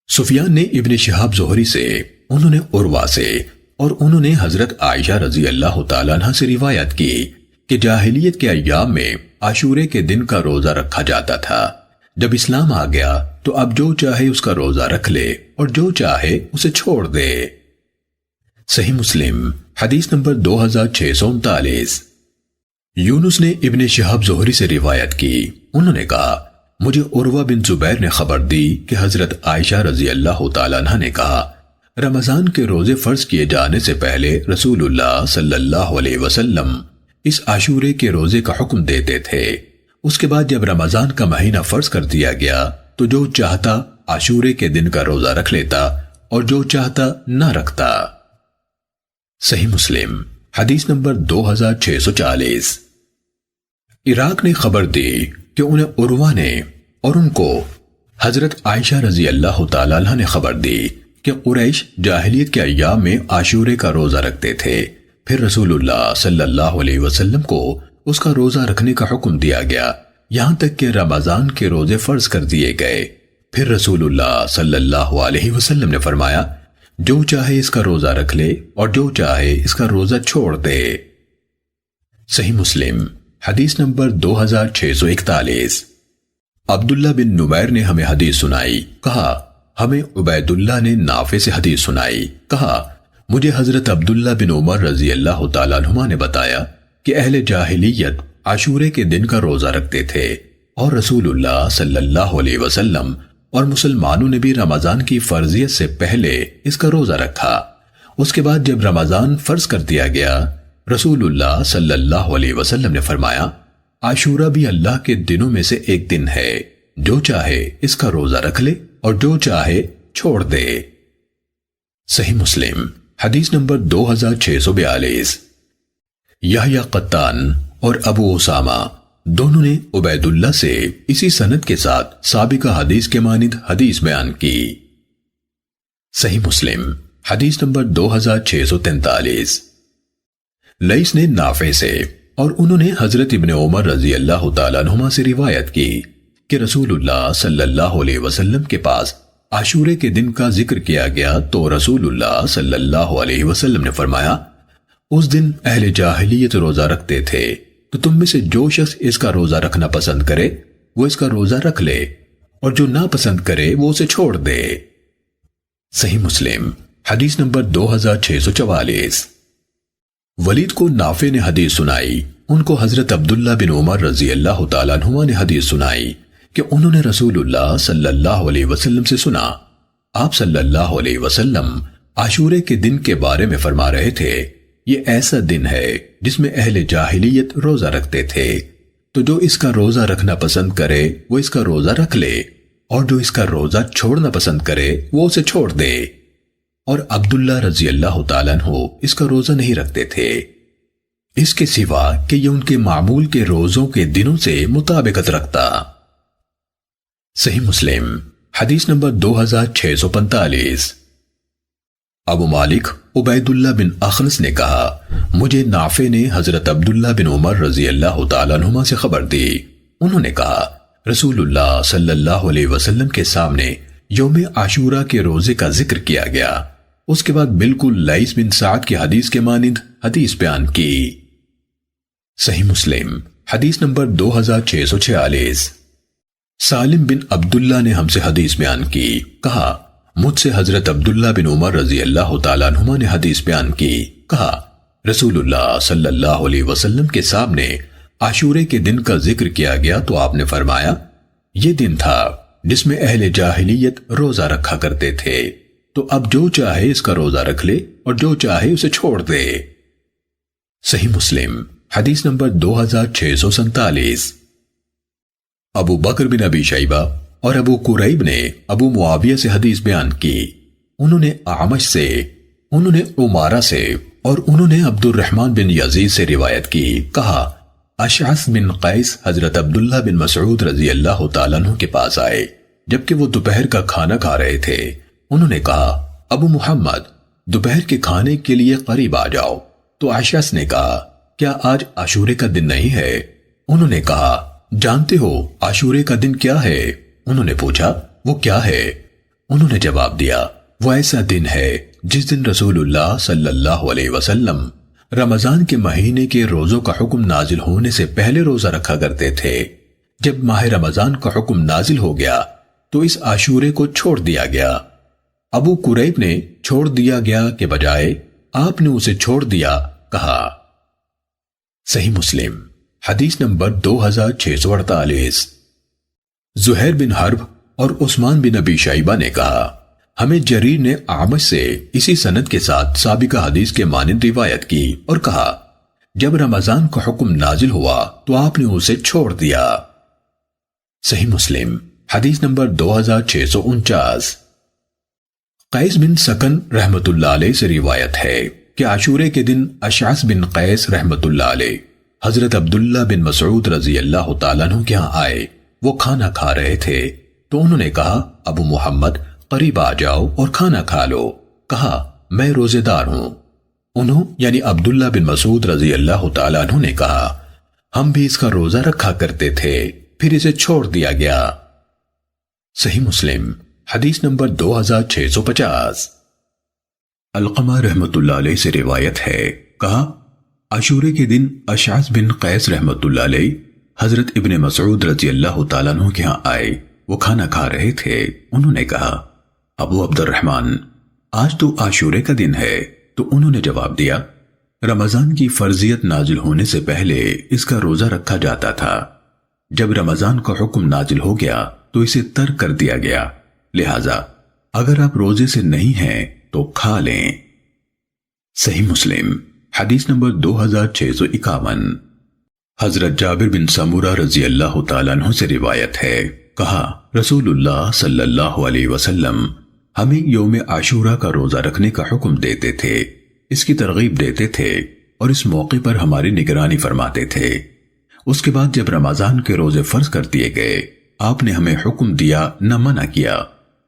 سفیان نے ابن شہاب زہری سے، انہوں نے عروہ سے اور انہوں نے حضرت عائشہ رضی اللہ تعالیٰ عنہ سے روایت کی کہ جاہلیت کے ایام میں عاشورے کے دن کا روزہ رکھا جاتا تھا، جب اسلام آ گیا تو اب جو چاہے اس کا روزہ رکھ لے اور جو چاہے اسے چھوڑ دے۔ صحیح مسلم حدیث نمبر 2639۔ یونس نے ابن شہاب زہری سے روایت کی، انہوں نے کہا مجھے عروہ بن زبیر نے خبر دی کہ حضرت عائشہ رضی اللہ تعالیٰ عنہ نے کہا رمضان کے روزے فرض کیے جانے سے پہلے رسول اللہ صلی اللہ علیہ وسلم اس عاشورے کے روزے کا حکم دیتے تھے، اس کے بعد جب رمضان کا مہینہ فرض کر دیا گیا تو جو چاہتا عاشورے کے دن کا روزہ رکھ لیتا اور جو چاہتا نہ رکھتا۔ صحیح مسلم حدیث نمبر 2640۔ عراق نے خبر دی، کہ انہیں عروہ نے اور ان کو حضرت عائشہ رضی اللہ تعالیٰ عنہ نے خبر دی کہ قریش جاہلیت کے ایام میں عاشورے کا روزہ رکھتے تھے۔ پھر رسول اللہ صلی اللہ علیہ وسلم کو اس کا روزہ رکھنے کا حکم دیا گیا، یہاں تک کہ رمضان کے روزے فرض کر دیے گئے۔ پھر رسول اللہ صلی اللہ علیہ وسلم نے فرمایا، جو چاہے اس کا روزہ رکھ لے اور جو چاہے اس کا روزہ چھوڑ دے۔ صحیح مسلم حدیث نمبر 2641۔ عبداللہ بن نمیر نے ہمیں حدیث سنائی، کہا ہمیں عبید اللہ نے نافع سے حدیث سنائی، کہا مجھے حضرت عبداللہ بن عمر رضی اللہ تعالیٰ عنہما نے بتایا کہ اہل جاہلیت عاشورے کے دن کا روزہ رکھتے تھے، اور رسول اللہ صلی اللہ علیہ وسلم اور مسلمانوں نے بھی رمضان کی فرضیت سے پہلے اس کا روزہ رکھا۔ اس کے بعد جب رمضان فرض کر دیا گیا، رسول اللہ صلی اللہ علیہ وسلم نے فرمایا، عاشورہ بھی اللہ کے دنوں میں سے ایک دن ہے، جو چاہے اس کا روزہ رکھ لے اور جو چاہے چھوڑ دے۔ صحیح مسلم حدیث نمبر 2642۔ یحییٰ قطان اور ابو اسامہ دونوں نے عبید اللہ سے اسی سند کے ساتھ سابقہ حدیث کے مانند حدیث بیان کی۔ صحیح مسلم حدیث نمبر 2643۔ لیث نے نافع سے اور انہوں نے حضرت ابن عمر رضی اللہ تعالیٰ عنہما سے روایت کی کہ رسول اللہ صلی اللہ علیہ وسلم کے پاس عاشورے کے دن کا ذکر کیا گیا تو رسول اللہ صلی اللہ علیہ وسلم نے فرمایا، اس دن اہل جاہلیت روزہ رکھتے تھے، تو تم میں سے جو شخص اس کا روزہ رکھنا پسند کرے وہ اس کا روزہ رکھ لے، اور جو ناپسند کرے وہ اسے چھوڑ دے۔ صحیح مسلم حدیث نمبر 2644۔ ولید کو نافع نے حدیث سنائی، ان کو حضرت عبداللہ بن عمر رضی اللہ تعالیٰ عنہما نے حدیث سنائی کہ انہوں نے رسول اللہ صلی اللہ علیہ وسلم سے سنا، آپ صلی اللہ علیہ وسلم عاشورے کے دن کے بارے میں فرما رہے تھے، یہ ایسا دن ہے جس میں اہل جاہلیت روزہ رکھتے تھے، تو جو اس کا روزہ رکھنا پسند کرے وہ اس کا روزہ رکھ لے، اور جو اس کا روزہ چھوڑنا پسند کرے وہ اسے چھوڑ دے۔ اور عبداللہ رضی اللہ تعالیٰ عنہ اس کا روزہ نہیں رکھتے تھے، اس کے سوا کہ یہ ان کے معمول کے روزوں کے دنوں سے مطابقت رکھتا۔ صحیح مسلم حدیث نمبر 2645۔ ابو مالک عبید اللہ بن اخنس نے کہا، مجھے نافع نے حضرت عبداللہ بن عمر رضی اللہ تعالیٰ عنہما سے خبر دی، انہوں نے کہا رسول اللہ صلی اللہ علیہ وسلم کے سامنے یوم عاشورہ کے روزے کا ذکر کیا گیا، اس کے بعد بالکل لیث بن سعد کی حدیث کے مانند حدیث بیان کی۔ صحیح مسلم حدیث نمبر 2646۔ سالم بن عبداللہ نے ہم سے حدیث بیان کی، کہا مجھ سے حضرت عبداللہ بن عمر رضی اللہ تعالیٰ عنہما نے حدیث بیان کی، کہا رسول اللہ صلی اللہ علیہ وسلم کے سامنے عاشورے کے دن کا ذکر کیا گیا تو آپ نے فرمایا، یہ دن تھا جس میں اہل جاہلیت روزہ رکھا کرتے تھے، تو اب جو چاہے اس کا روزہ رکھ لے اور جو چاہے اسے چھوڑ دے۔ صحیح مسلم حدیث نمبر 2647۔ ابو بکر بن ابی شیبہ اور ابو قریب نے ابو معاویہ سے حدیث بیان کی، انہوں نے اعمش سے، انہوں نے عمارہ سے اور انہوں نے عبد الرحمن بن یزید سے روایت کی، کہا اشعث بن قیس حضرت عبداللہ بن مسعود رضی اللہ تعالیٰ عنہ کے پاس آئے جبکہ وہ دوپہر کا کھانا کھا رہے تھے، انہوں نے کہا ابو محمد دوپہر کے کھانے کے لیے قریب آ جاؤ، تو اشعث نے کہا کیا آج عاشورے کا دن نہیں ہے؟ انہوں نے کہا جانتے ہو عاشورے کا دن کیا ہے؟ انہوں نے پوچھا وہ کیا ہے؟ انہوں نے جواب دیا وہ ایسا دن ہے جس دن رسول اللہ صلی اللہ علیہ وسلم رمضان کے مہینے کے روزوں کا حکم نازل ہونے سے پہلے روزہ رکھا کرتے تھے، جب ماہ رمضان کا حکم نازل ہو گیا تو اس عاشورے کو چھوڑ دیا گیا۔ ابو قریب نے چھوڑ دیا گیا کے بجائے آپ نے اسے چھوڑ دیا کہا۔ صحیح مسلم حدیث نمبر 2648۔ زہیر بن حرب اور عثمان بن ابی شیبہ نے کہا ہمیں جریر نے اعمش سے اسی سند کے ساتھ سابقہ حدیث کے مانند روایت کی اور کہا جب رمضان کا حکم نازل ہوا تو آپ نے اسے چھوڑ دیا۔ صحیح مسلم حدیث نمبر 2649۔ قیس بن سکن رحمت اللہ علیہ سے روایت ہے کہ عاشورے کے دن اشعث بن قیس رحمت اللہ علیہ حضرت عبداللہ بن مسعود رضی اللہ تعالیٰ عنہ کے ہاں آئے۔ وہ کھانا کھا رہے تھے تو انہوں نے کہا ابو محمد قریب آ جاؤ اور کھانا کھا لو۔ کہا میں روزے دار ہوں۔ انہوں یعنی عبداللہ بن مسعود رضی اللہ تعالیٰ عنہ نے کہا ہم بھی اس کا روزہ رکھا کرتے تھے، پھر اسے چھوڑ دیا گیا۔ صحیح مسلم حدیث نمبر 2650۔ علقمہ رحمت اللہ علیہ سے روایت ہے، کہا عاشورے کے دن اشعث بن قیس رحمت اللہ علیہ حضرت ابن مسعود رضی اللہ تعالیٰ عنہ کے ہاں آئے۔ وہ کھانا کھا رہے تھے۔ انہوں نے کہا ابو عبد الرحمن آج تو عاشورے کا دن ہے۔ تو انہوں نے جواب دیا رمضان کی فرضیت نازل ہونے سے پہلے اس کا روزہ رکھا جاتا تھا، جب رمضان کا حکم نازل ہو گیا تو اسے ترک کر دیا گیا، لہذا اگر آپ روزے سے نہیں ہیں تو کھا لیں۔ صحیح مسلم حدیث نمبر 2651۔ حضرت جابر بن سمورہ رضی اللہ تعالیٰ عنہ سے روایت ہے، کہا رسول اللہ صلی اللہ علیہ وسلم ہمیں یوم عاشورہ کا روزہ رکھنے کا حکم دیتے تھے، اس کی ترغیب دیتے تھے اور اس موقع پر ہماری نگرانی فرماتے تھے۔ اس کے بعد جب رمضان کے روزے فرض کر دیے گئے، آپ نے ہمیں حکم دیا، نہ منع کیا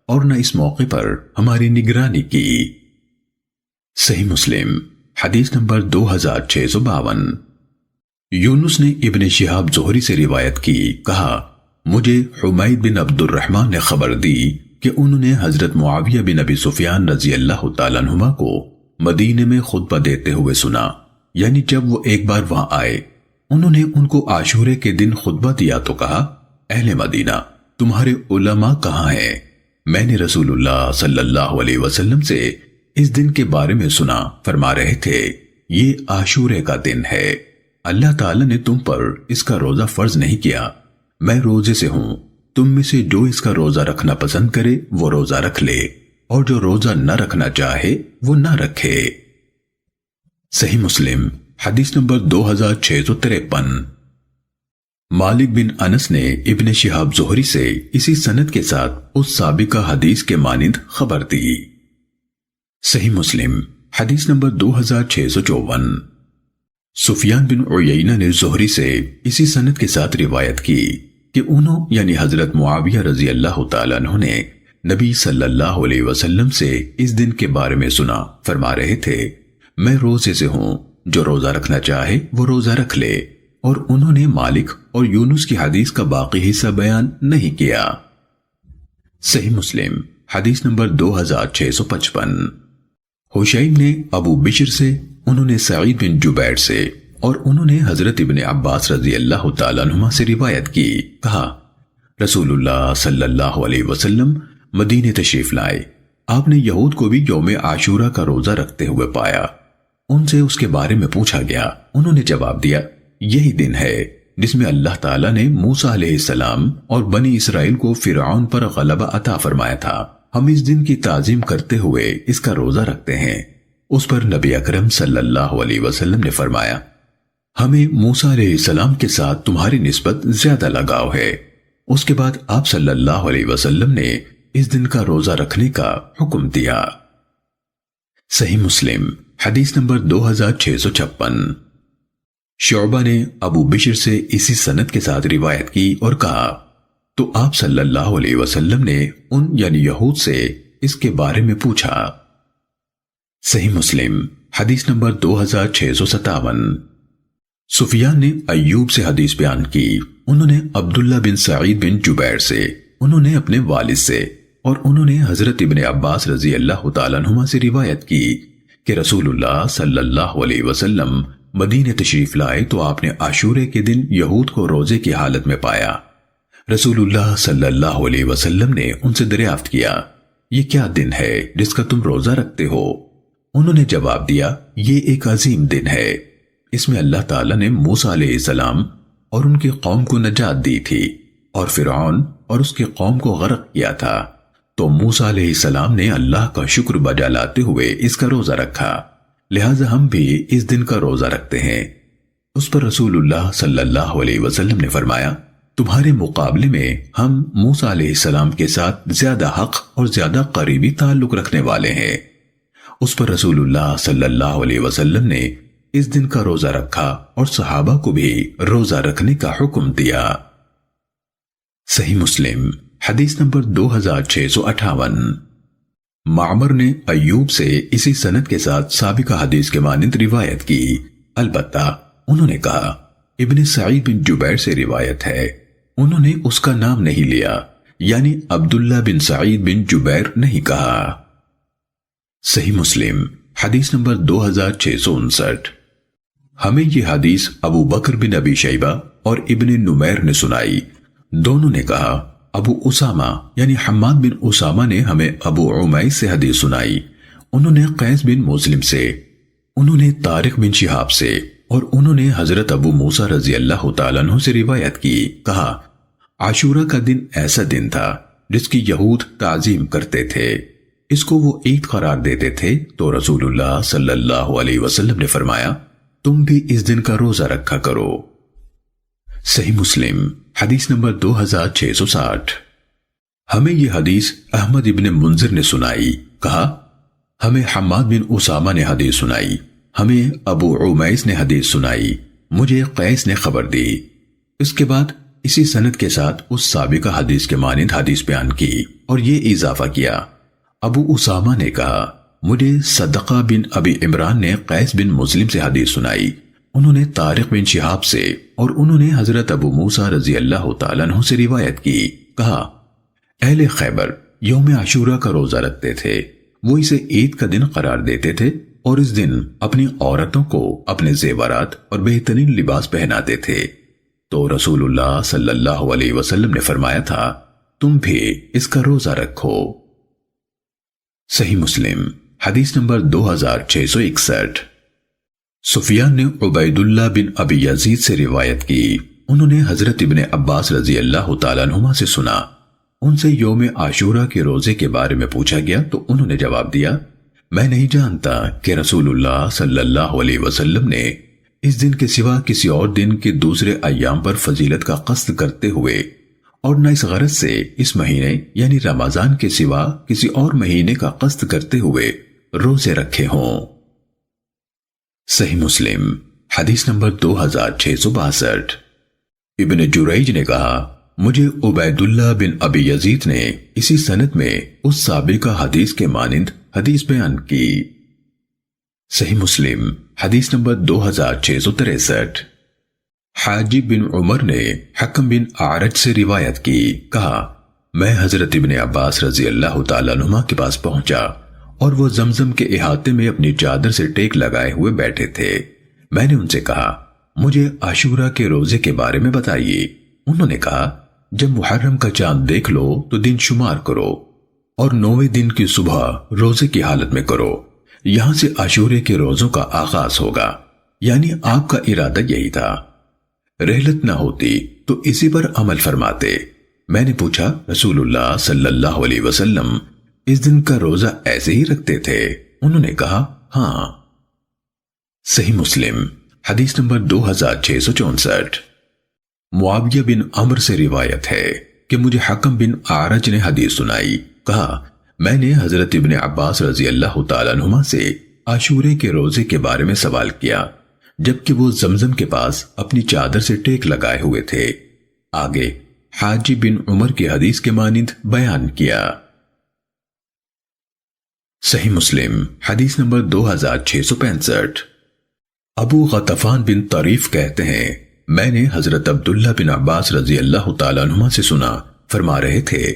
اور نہ اس موقع پر ہماری نگرانی کی۔ صحیح مسلم حدیث نمبر 2652۔ یونس نے ابن شہاب زہری سے روایت کی، کہا مجھے حمید بن عبد الرحمن نے خبر دی کہ انہوں نے حضرت معاویہ بن ابی سفیان رضی اللہ تعالیٰ عنہما کو مدینے میں خطبہ دیتے ہوئے سنا، یعنی جب وہ ایک بار وہاں آئے۔ انہوں نے ان کو عاشورے کے دن خطبہ دیا تو کہا اہل مدینہ تمہارے علماء کہاں ہیں؟ میں نے رسول اللہ صلی اللہ علیہ وسلم سے اس دن کے بارے میں سنا، فرما رہے تھے یہ عاشورے کا دن ہے، اللہ تعالیٰ نے تم پر اس کا روزہ فرض نہیں کیا، میں روزے سے ہوں، تم میں سے جو اس کا روزہ رکھنا پسند کرے وہ روزہ رکھ لے اور جو روزہ نہ رکھنا چاہے وہ نہ رکھے۔ صحیح مسلم حدیث نمبر 2653۔ مالک بن انس نے ابن شہاب زہری سے اسی سند کے ساتھ اس سابقہ حدیث کے مانند خبر دی۔ صحیح مسلم حدیث نمبر 2654۔ سفیان بن عیینہ نے زہری سے اسی سند کے ساتھ روایت کی کہ انہوں یعنی حضرت معاویہ رضی اللہ تعالیٰ عنہ نے نبی صلی اللہ علیہ وسلم سے اس دن کے بارے میں سنا، فرما رہے تھے میں روزے سے ہوں، جو روزہ رکھنا چاہے وہ روزہ رکھ لے، اور انہوں نے مالک اور یونس کی حدیث کا باقی حصہ بیان نہیں کیا۔ صحیح مسلم حدیث نمبر 2655۔ حشیم نے ابو بشر سے، انہوں نے سعید بن جبیر سے اور انہوں نے حضرت ابن عباس رضی اللہ تعالیٰ عنہما سے روایت کی، کہا رسول اللہ صلی اللہ علیہ وسلم مدینے تشریف لائے، آپ نے یہود کو بھی یوم عاشورہ کا روزہ رکھتے ہوئے پایا۔ ان سے اس کے بارے میں پوچھا گیا، انہوں نے جواب دیا یہی دن ہے جس میں اللہ تعالیٰ نے موسیٰ علیہ السلام اور بنی اسرائیل کو فرعون پر غلبہ عطا فرمایا تھا، ہم اس دن کی تعظیم کرتے ہوئے اس کا روزہ رکھتے ہیں۔ اس پر نبی اکرم صلی اللہ علیہ وسلم نے فرمایا ہمیں موسیٰ علیہ السلام کے ساتھ تمہاری نسبت زیادہ لگاؤ ہے۔ اس کے بعد آپ صلی اللہ علیہ وسلم نے اس دن کا روزہ رکھنے کا حکم دیا۔ صحیح مسلم حدیث نمبر 2656۔ شعبہ نے ابو بشر سے اسی سند کے ساتھ روایت کی اور کہا تو آپ صلی اللہ علیہ وسلم نے ان یعنی یہود سے اس کے بارے میں پوچھا۔ صحیح مسلم حدیث نمبر 2657۔ سفیان نے ایوب سے حدیث بیان کی، انہوں نے عبداللہ بن سعید بن جبیر سے، انہوں نے اپنے والد سے اور انہوں نے حضرت ابن عباس رضی اللہ تعالیٰ عنہما سے روایت کی کہ رسول اللہ صلی اللہ علیہ وسلم مدینے تشریف لائے تو آپ نے عاشورے کے دن یہود کو روزے کی حالت میں پایا۔ رسول اللہ صلی اللہ علیہ وسلم نے ان سے دریافت کیا یہ کیا دن ہے جس کا تم روزہ رکھتے ہو؟ انہوں نے جواب دیا یہ ایک عظیم دن ہے، اس میں اللہ تعالیٰ نے موسیٰ علیہ السلام اور ان کی قوم کو نجات دی تھی اور فرعون اور اس کی قوم کو غرق کیا تھا، تو موسیٰ علیہ السلام نے اللہ کا شکر بجا لاتے ہوئے اس کا روزہ رکھا، لہٰذا ہم بھی اس دن کا روزہ رکھتے ہیں۔ اس پر رسول اللہ صلی اللہ علیہ وسلم نے فرمایا تمہارے مقابلے میں ہم موسیٰ علیہ السلام کے ساتھ زیادہ حق اور زیادہ قریبی تعلق رکھنے والے ہیں۔ اس پر رسول اللہ صلی اللہ علیہ وسلم نے اس دن کا روزہ رکھا اور صحابہ کو بھی روزہ رکھنے کا حکم دیا۔ صحیح مسلم حدیث نمبر 2658۔ معمر نے ایوب سے اسی سند کے ساتھ سابقہ حدیث کے مانند روایت کی، البتہ انہوں نے کہا ابن سعید بن جبیر سے روایت ہے، انہوں نے اس کا نام نہیں لیا، یعنی عبداللہ بن سعید بن جبیر نہیں کہا۔ صحیح مسلم حدیث نمبر 2659۔ ہمیں یہ حدیث ابو بکر بن ابی شیبہ اور ابن نمیر نے سنائی، دونوں نے کہا ابو اسامہ یعنی حماد بن اسامہ نے ہمیں ابو عمیس سے حدیث سنائی، انہوں نے قیس بن مسلم سے، انہوں نے طارق بن شہاب سے، اور انہوں نے حضرت ابو موسیٰ رضی اللہ تعالیٰ عنہ سے روایت کی، کہا عاشورہ کا دن ایسا دن تھا جس کی یہود تعظیم کرتے تھے، اس کو وہ عید قرار دیتے تھے، تو رسول اللہ صلی اللہ علیہ وسلم نے فرمایا تم بھی اس دن کا روزہ رکھا کرو۔ صحیح مسلم حدیث نمبر 2660۔ ہمیں یہ حدیث احمد ابن منذر نے سنائی، کہا ہمیں حماد بن اسامہ نے حدیث سنائی، ہمیں ابو عمیس نے حدیث سنائی، مجھے قیس نے خبر دی۔ اس کے بعد اسی سند کے ساتھ اس سابقہ حدیث کے مانند حدیث بیان کی اور یہ اضافہ کیا، ابو اسامہ نے کہا مجھے صدقہ بن ابی عمران نے قیس بن مسلم سے حدیث سنائی، انہوں نے طارق بن شہاب سے، اور انہوں نے حضرت ابو موسیٰ رضی اللہ تعالیٰ عنہ سے روایت کی، کہا اہل خیبر یوم عاشورہ کا روزہ رکھتے تھے، وہ اسے عید کا دن قرار دیتے تھے اور اس دن اپنی عورتوں کو اپنے زیورات اور بہترین لباس پہناتے تھے، تو رسول اللہ صلی اللہ علیہ وسلم نے فرمایا تھا تم بھی اس کا روزہ رکھو۔ صحیح مسلم حدیث نمبر 2661۔ سفیان نے عبید اللہ بن ابی یزید سے روایت کی، انہوں نے حضرت ابن عباس رضی اللہ تعالیٰ عنہما سے سنا، ان سے یوم عاشورہ کے روزے کے بارے میں پوچھا گیا تو انہوں نے جواب دیا میں نہیں جانتا کہ رسول اللہ صلی اللہ علیہ وسلم نے اس دن کے سوا کسی اور دن کے دوسرے ایام پر فضیلت کا قصد کرتے ہوئے اور نہ اس غرض سے اس مہینے یعنی رمضان کے سوا کسی اور مہینے کا قصد کرتے ہوئے روزے رکھے ہوں۔ صحیح مسلم حدیث نمبر 2662۔ ابن جریج نے کہا مجھے عبید اللہ بن ابی یزید نے اسی سند میں اس سابقہ حدیث کے مانند حدیث بیان کی۔ صحیح مسلم حدیث نمبر 2663۔ حاجب بن عمر نے حکم بن اعرج سے روایت کی، کہا میں حضرت ابن عباس رضی اللہ تعالیٰ عنہما کے پاس پہنچا اور وہ زمزم کے احاطے میں اپنی چادر سے ٹیک لگائے ہوئے بیٹھے تھے، میں نے ان سے کہا مجھے عاشورہ کے روزے کے بارے میں بتائیے، انہوں نے کہا جب محرم کا چاند دیکھ لو تو دن شمار کرو اور 9ویں دن کی صبح روزے کی حالت میں کرو، یہاں سے عاشورے کے روزوں کا آغاز ہوگا، یعنی آپ کا ارادہ یہی تھا، رحلت نہ ہوتی تو اسی پر عمل فرماتے۔ میں نے پوچھا رسول اللہ صلی اللہ علیہ وسلم اس دن کا روزہ ایسے ہی رکھتے تھے؟ انہوں نے کہا ہاں۔ صحیح مسلم حدیث نمبر 2664۔ معاویہ بن عمر سے روایت ہے کہ مجھے حکم بن اعرج نے حدیث سنائی، کہا میں نے حضرت ابن عباس رضی اللہ تعالیٰ عنہما سے عاشورے کے روزے کے بارے میں سوال کیا جبکہ وہ زمزم کے پاس اپنی چادر سے ٹیک لگائے ہوئے تھے، آگے حاجب بن عمر کی حدیث کے مانند بیان کیا۔ صحیح مسلم حدیث نمبر 2665۔ ابو غطفان بن طریف کہتے ہیں میں نے حضرت عبداللہ بن عباس رضی اللہ تعالیٰ عنہما سے سنا، فرما رہے تھے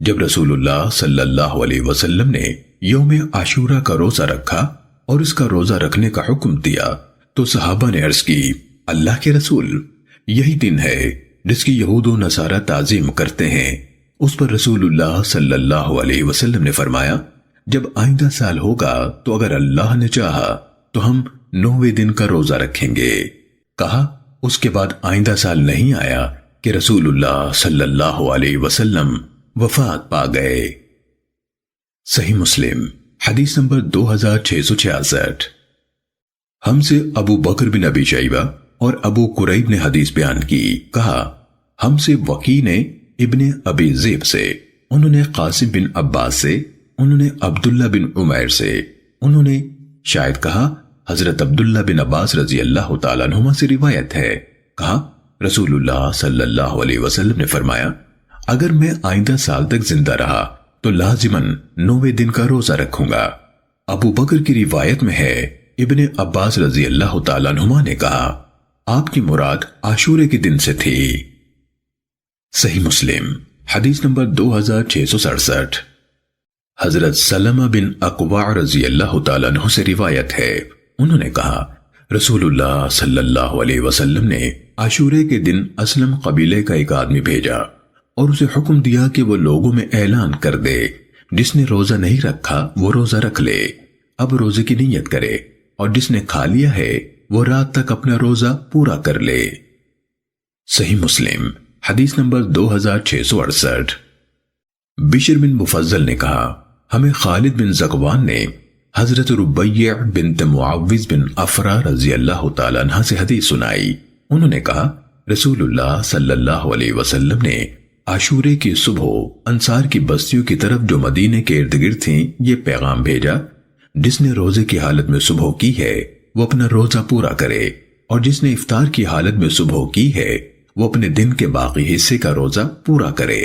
جب رسول اللہ صلی اللہ علیہ وسلم نے یوم عاشورہ کا روزہ رکھا اور اس کا روزہ رکھنے کا حکم دیا تو صحابہ نے عرض کی اللہ کے رسول یہی دن ہے جس کی یہود و نصارہ تعظیم کرتے ہیں۔ اس پر رسول اللہ صلی اللہ علیہ وسلم نے فرمایا جب آئندہ سال ہوگا تو اگر اللہ نے چاہا تو ہم 9ویں دن کا روزہ رکھیں گے۔ کہا اس کے بعد آئندہ سال نہیں آیا کہ رسول اللہ صلی اللہ علیہ وسلم وفات پا گئے۔ صحیح مسلم حدیث نمبر 2666۔ ہم سے ابو بکر بن ابی شیبہ اور ابو قریب نے حدیث بیان کی، کہا ہم سے وکی نے ابن ابی ذئب سے، انہوں نے قاسم بن عباس سے، انہوں نے عبداللہ بن عمیر سے، انہوں نے شاید کہا حضرت عبداللہ بن عباس رضی اللہ تعالیٰ عنہما سے روایت ہے، کہا رسول اللہ صلی اللہ علیہ وسلم نے فرمایا، اگر میں آئندہ سال تک زندہ رہا تو لازماً 9ویں دن کا روزہ رکھوں گا۔ ابو بکر کی روایت میں ہے، ابن عباس رضی اللہ تعالیٰ عنہما نے کہا، آپ کی مراد عاشورے کے دن سے تھی۔ صحیح مسلم حدیث نمبر 2667۔ حضرت سلمہ بن اکوع رضی اللہ تعالیٰ عنہ سے روایت ہے، انہوں نے کہا رسول اللہ صلی اللہ علیہ وسلم نے عاشورے کے دن اسلم قبیلے کا ایک آدمی بھیجا اور اسے حکم دیا کہ وہ لوگوں میں اعلان کر دے، جس نے روزہ نہیں رکھا وہ روزہ رکھ لے، اب روزے کی نیت کرے، اور جس نے کھا لیا ہے وہ رات تک اپنا روزہ پورا کر لے۔ صحیح مسلم حدیث نمبر 2668۔ بشر بن مفضل نے کہا، ہمیں خالد بن زکوان نے حضرت ربیع بنت معوذ بن افرا رضی اللہ تعالیٰ عنہ سے حدیث سنائی۔ انہوں نے کہا رسول اللہ صلی اللہ علیہ وسلم نے عاشورے کی صبح انصار کی بستیوں کی طرف جو مدینے کے ارد گرد تھیں یہ پیغام بھیجا، جس نے روزے کی حالت میں صبح کی ہے وہ اپنا روزہ پورا کرے، اور جس نے افطار کی حالت میں صبح کی ہے وہ اپنے دن کے باقی حصے کا روزہ پورا کرے۔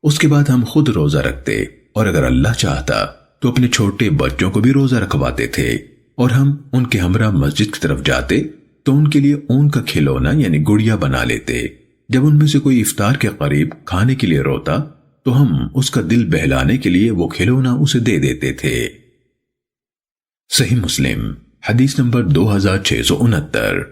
اس کے بعد ہم خود روزہ رکھتے، اور اگر اللہ چاہتا تو اپنے چھوٹے بچوں کو بھی روزہ رکھواتے تھے، اور ہم ان کے ہمراہ مسجد کی طرف جاتے تو ان کے لیے اون کا کھلونا یعنی گڑیا بنا لیتے۔ جب ان میں سے کوئی افطار کے قریب کھانے کے لیے روتا تو ہم اس کا دل بہلانے کے لیے وہ کھلونا اسے دے دیتے تھے۔ صحیح مسلم حدیث نمبر 2669۔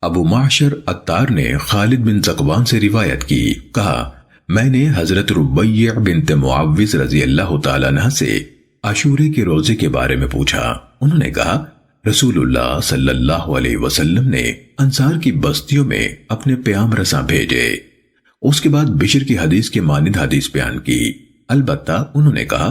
ابو معشر عطار نے خالد بن زکوان سے روایت کی، کہا میں نے حضرت ربیع بنت معوذ رضی اللہ تعالیٰ عنہ سے عاشورے کے روزے کے بارے میں پوچھا۔ انہوں نے کہا رسول اللہ صلی اللہ علیہ وسلم نے انصار کی بستیوں میں اپنے پیام رساں بھیجے۔ اس کے بعد بشر کی حدیث کے مانند حدیث بیان کی، البتہ انہوں نے کہا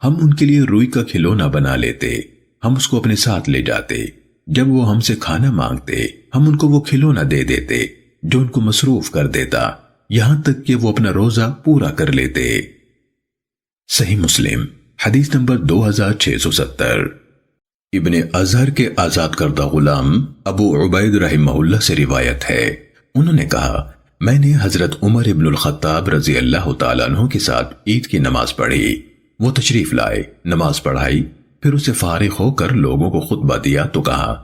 ہم ان کے لیے روئی کا کھلونا بنا لیتے، ہم اس کو اپنے ساتھ لے جاتے، جب وہ ہم سے کھانا مانگتے ہم ان کو وہ کھلونا دے دیتے جو ان کو مصروف کر دیتا، یہاں تک کہ وہ اپنا روزہ پورا کر لیتے۔ صحیح مسلم حدیث نمبر 2670۔ ابن ازہر کے آزاد کردہ غلام ابو عبید رحمہ اللہ سے روایت ہے، انہوں نے کہا میں نے حضرت عمر ابن الخطاب رضی اللہ تعالیٰ عنہ کے ساتھ عید کی نماز پڑھی، وہ تشریف لائے، نماز پڑھائی، پھر اسے فارغ ہو کر لوگوں کو خطبہ دیا تو کہا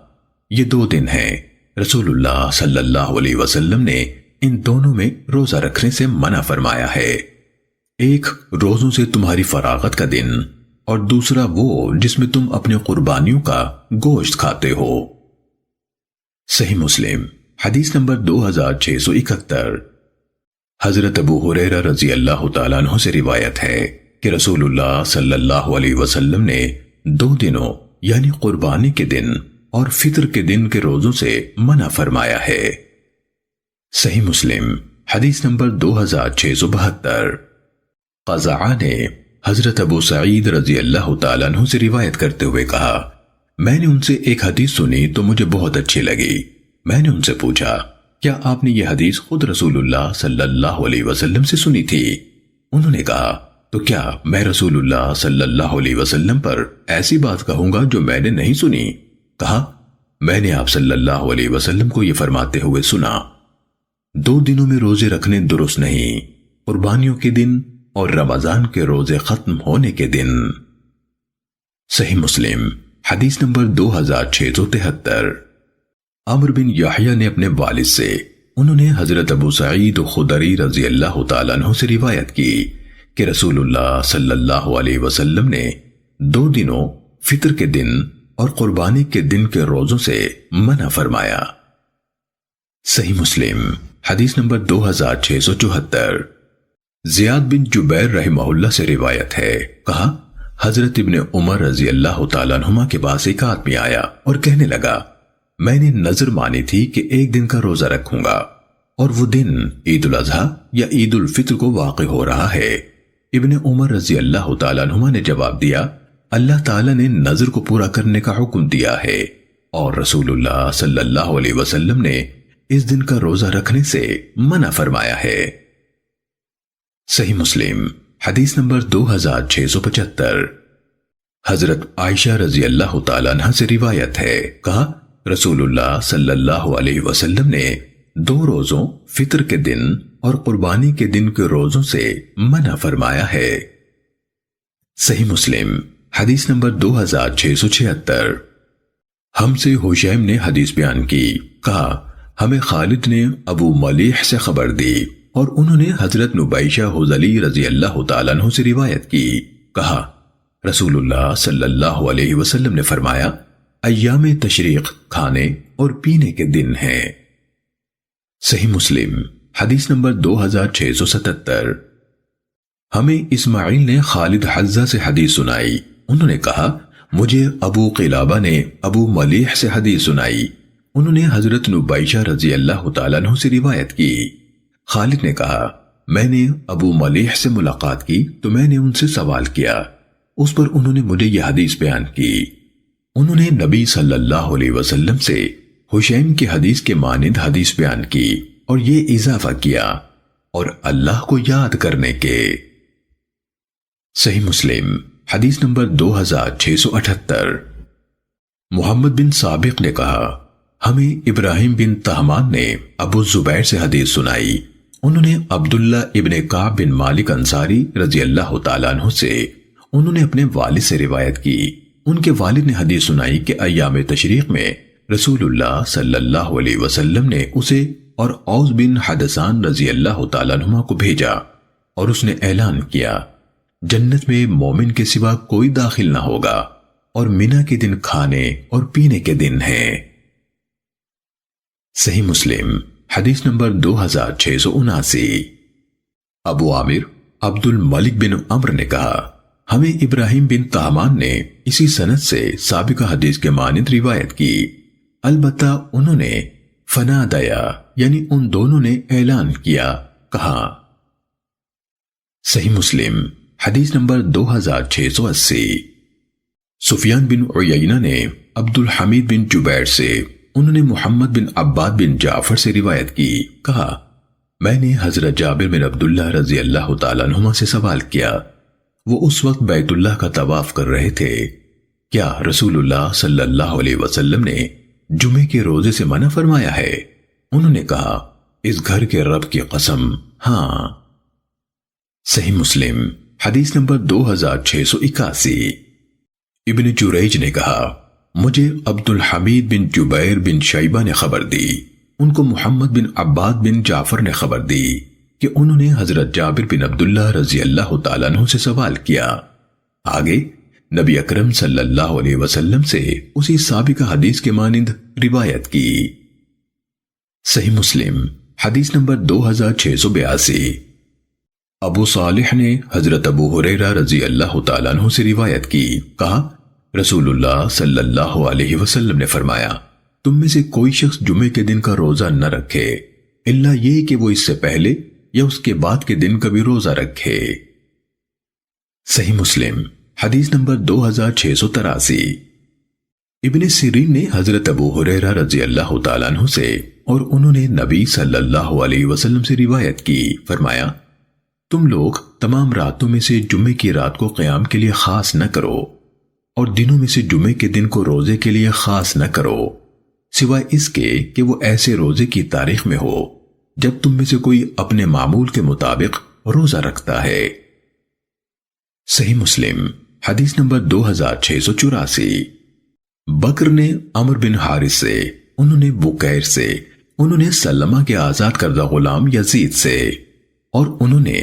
یہ 2 دن ہیں، رسول اللہ صلی اللہ علیہ وسلم نے ان دونوں میں روزہ رکھنے سے منع فرمایا ہے، ایک روزوں سے تمہاری فراغت کا دن، اور دوسرا وہ جس میں تم اپنے قربانیوں کا گوشت کھاتے ہو۔ صحیح مسلم حدیث نمبر 2671۔ حضرت ابو ہریرہ رضی اللہ تعالیٰ عنہ سے روایت ہے کہ رسول اللہ صلی اللہ علیہ وسلم نے 2 دنوں یعنی قربانی کے دن اور فطر کے دن کے روزوں سے منع فرمایا ہے۔ صحیح مسلم حدیث نمبر 2672۔ قزعہ نے حضرت ابو سعید رضی اللہ تعالیٰ عنہ سے روایت کرتے ہوئے کہا میں نے ان سے ایک حدیث سنی تو مجھے بہت اچھی لگی، میں نے ان سے پوچھا کیا آپ نے یہ حدیث خود رسول اللہ صلی اللہ علیہ وسلم سے سنی تھی؟ انہوں نے کہا تو کیا میں رسول اللہ صلی اللہ علیہ وسلم پر ایسی بات کہوں گا جو میں نے نہیں سنی؟ کہا میں نے آپ صلی اللہ علیہ وسلم کو یہ فرماتے ہوئے سنا 2 دنوں میں روزے رکھنے درست نہیں، قربانیوں کے دن اور رمضان کے روزے ختم ہونے کے دن۔ صحیح مسلم حدیث نمبر 2673۔ عمر بن یحییٰ نے اپنے والد سے، انہوں نے حضرت ابو سعید خدری رضی اللہ تعالیٰ عنہ سے روایت کی کہ رسول اللہ صلی اللہ علیہ وسلم نے 2 دنوں فطر کے دن اور قربانی کے دن کے روزوں سے منع فرمایا۔ صحیح مسلم حدیث نمبر 2674۔ زیاد بن جبیر رحمہ اللہ سے روایت ہے، کہا حضرت ابن عمر رضی اللہ تعالیٰ عنہما کے پاس ایک آدمی آیا اور کہنے لگا میں نے نظر مانی تھی کہ 1 دن کا روزہ رکھوں گا، اور وہ دن عید الاضحیٰ یا عید الفطر کو واقع ہو رہا ہے۔ ابن عمر رضی اللہ تعالیٰ عنہما نے جواب دیا اللہ تعالیٰ نے نظر کو پورا کرنے کا حکم دیا ہے، اور رسول اللہ صلی اللہ علیہ وسلم نے اس دن کا روزہ رکھنے سے منع فرمایا ہے۔ صحیح مسلم حدیث نمبر 2675۔ حضرت عائشہ رضی اللہ تعالیٰ عنہ سے روایت ہے، کہا رسول اللہ صلی اللہ علیہ وسلم نے 2 روزوں فطر کے دن اور قربانی کے دن کے روزوں سے منع فرمایا ہے۔ صحیح مسلم حدیث نمبر 2676۔ ہم سے حشیم نے حدیث بیان کی، کہا ہمیں خالد نے ابو ملیح سے خبر دی اور انہوں نے حضرت نبیشہ حذلی رضی اللہ تعالیٰ عنہ سے روایت کی، کہا رسول اللہ صلی اللہ علیہ وسلم نے فرمایا ایام تشریق کھانے اور پینے کے دن ہیں۔ صحیح مسلم حدیث نمبر 2677۔ ہمیں اسماعیل نے خالد حذا سے حدیث سنائی، انہوں نے کہا مجھے ابو قلابہ نے ابو ملیح سے حدیث سنائی، انہوں نے حضرت نبیشہ رضی اللہ تعالیٰ عنہ سے روایت کی۔ خالد نے کہا میں نے ابو ملیح سے ملاقات کی تو میں نے ان سے سوال کیا، اس پر انہوں نے مجھے یہ حدیث بیان کی۔ انہوں نے نبی صلی اللہ علیہ وسلم سے حشیم کی حدیث کے مانند حدیث بیان کی اور یہ اضافہ کیا اور اللہ کو یاد کرنے کے۔ صحیح مسلم حدیث نمبر 2678۔ محمد بن سابق نے کہا ہمیں ابراہیم بن طہمان نے ابو زبیر سے حدیث سنائی، انہوں نے عبداللہ ابن کعب بن مالک انصاری رضی اللہ تعالیٰ عنہ سے انہوں نے اپنے والد سے روایت کی، ان کے والد نے حدیث سنائی کہ ایام تشریق میں رسول اللہ صلی اللہ علیہ وسلم نے اسے اور اوس بن حدثان رضی اللہ تعالیٰ عنہ کو بھیجا اور اس نے اعلان کیا جنت میں مومن کے سوا کوئی داخل نہ ہوگا اور منی کے دن کھانے اور پینے کے دن ہیں۔ صحیح مسلم حدیث نمبر 2679۔ ابو عامر عبد الملک بن عمرو نے کہا ہمیں ابراہیم بن طہمان نے اسی سند سے سابقہ حدیث کے مانند روایت کی، البتہ انہوں نے فنا دیا یعنی ان دونوں نے اعلان کیا کہا۔ صحیح مسلم حدیث نمبر 2680۔ سفیان بن عیینہ نے عبد الحمید بن جبیر سے انہوں نے محمد بن عباد بن جعفر سے روایت کی، کہا میں نے حضرت جابر بن عبداللہ رضی اللہ تعالیٰ عنہما سے سوال کیا، وہ اس وقت بیت اللہ کا طواف کر رہے تھے، کیا رسول اللہ صلی اللہ علیہ وسلم نے جمعے کے روزے سے منع فرمایا ہے؟ انہوں نے کہا اس گھر کے رب کی قسم ہاں۔ صحیح مسلم حدیث نمبر 2681۔ ابن جریج نے کہا مجھے عبد الحمید بن جبیر بن شیبہ نے خبر دی، ان کو محمد بن عباد بن جعفر نے خبر دی کہ انہوں نے حضرت جابر بن عبداللہ رضی اللہ تعالیٰ عنہ سے سوال کیا۔ آگے نبی اکرم صلی اللہ علیہ وسلم سے اسی سابقہ حدیث کے مانند روایت کی۔ صحیح مسلم حدیث نمبر 2682۔ ابو صالح نے حضرت ابو ہریرہ رضی اللہ تعالیٰ عنہ سے روایت کی، کہا رسول اللہ صلی اللہ علیہ وسلم نے فرمایا تم میں سے کوئی شخص جمعے کے دن کا روزہ نہ رکھے الا یہ کہ وہ اس سے پہلے یا اس کے بعد کے دن کا بھی روزہ رکھے۔ صحیح مسلم حدیث نمبر 2683۔ ابن سیرین نے حضرت ابو ہریرہ رضی اللہ تعالیٰ عنہ سے اور انہوں نے نبی صلی اللہ علیہ وسلم سے روایت کی، فرمایا تم لوگ تمام راتوں میں سے جمعے کی رات کو قیام کے لیے خاص نہ کرو اور دنوں میں سے جمعے کے دن کو روزے کے لیے خاص نہ کرو، سوائے اس کے کہ وہ ایسے روزے کی تاریخ میں ہو جب تم میں سے کوئی اپنے معمول کے مطابق روزہ رکھتا ہے۔ صحیح مسلم حدیث نمبر 2684۔ بکر نے عمر بن حارث سے، انہوں نے بکیر سے، انہوں نے سلمہ کے آزاد کردہ غلام یزید سے اور انہوں نے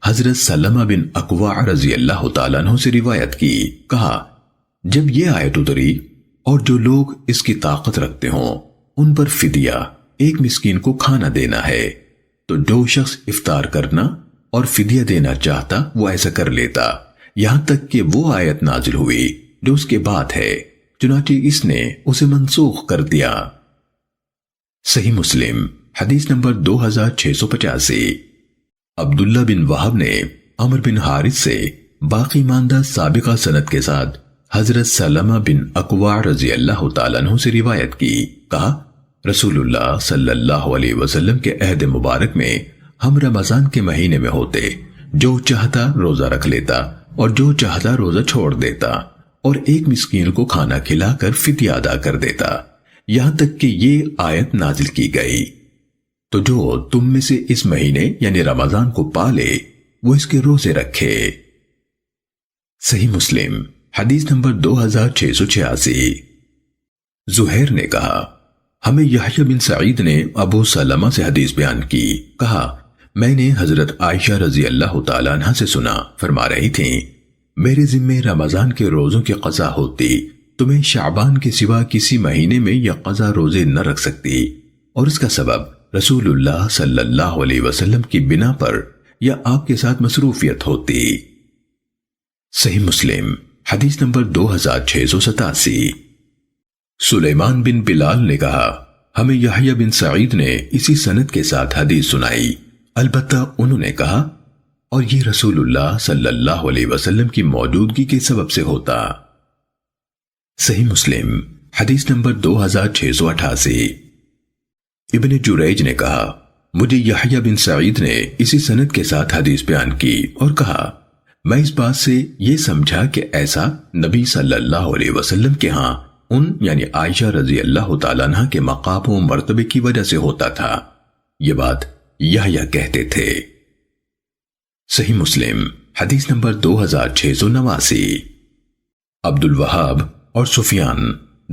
حضرت سلمہ بن اکوع رضی اللہ تعالیٰ عنہ سے روایت کی، کہا جب یہ آیت اتری اور جو لوگ اس کی طاقت رکھتے ہوں ان پر فدیہ ایک مسکین کو کھانا دینا ہے، تو جو شخص افطار کرنا اور فدیہ دینا چاہتا وہ ایسا کر لیتا، یہاں تک کہ وہ آیت نازل ہوئی جو اس کے بعد ہے، چنانچہ اس نے اسے منسوخ کر دیا۔ صحیح مسلم حدیث نمبر 2685۔ عبداللہ بن وہب نے عمر بن حارث سے باقی ماندہ سابقہ سند کے ساتھ حضرت سلمہ بن اکوع رضی اللہ تعالیٰ عنہ سے روایت کی، کہا رسول اللہ صلی اللہ علیہ وسلم کے عہد مبارک میں ہم رمضان کے مہینے میں ہوتے، جو چاہتا روزہ رکھ لیتا اور جو چاہتا روزہ چھوڑ دیتا، اور ایک مسکین کو کھانا کھلا کر فدیہ ادا کر دیتا، یہاں تک کہ یہ آیت نازل کی گئی، تو جو تم میں سے اس مہینے یعنی رمضان کو پالے وہ اس کے روزے رکھے۔ صحیح مسلم حدیث نمبر 2686۔ زہیر نے کہا ہمیں یحییٰ بن سعید نے ابو سلمہ سے حدیث بیان کی، کہا میں نے حضرت عائشہ رضی اللہ تعالیٰ عنہ سے سنا، فرما رہی تھیں میرے ذمے رمضان کے روزوں کی قضا ہوتی تو میں شعبان کے سوا کسی مہینے میں یہ قضا روزے نہ رکھ سکتی، اور اس کا سبب رسول اللہ صلی اللہ علیہ وسلم کی بنا پر یا آپ کے ساتھ مصروفیت ہوتی۔ صحیح مسلم حدیث نمبر 2687۔ سلیمان بن بلال نے کہا ہمیں یحییٰ بن سعید نے اسی سند کے ساتھ حدیث سنائی، البتہ انہوں نے کہا اور یہ رسول اللہ صلی اللہ علیہ وسلم کی موجودگی کے سبب سے ہوتا۔ صحیح مسلم حدیث نمبر 2688۔ ابن جریج نے کہا مجھے یحییٰ بن سعید نے اسی سند کے ساتھ حدیث بیان کی اور کہا میں اس بات سے یہ سمجھا کہ ایسا نبی صلی اللہ علیہ وسلم کے ہاں ان یعنی عائشہ رضی اللہ تعالیٰ عنہ کے مقام و مرتبے کی وجہ سے ہوتا تھا، یہ بات یحییٰ کہتے تھے۔ صحیح مسلم حدیث نمبر 2689۔ عبد الوہاب اور سفیان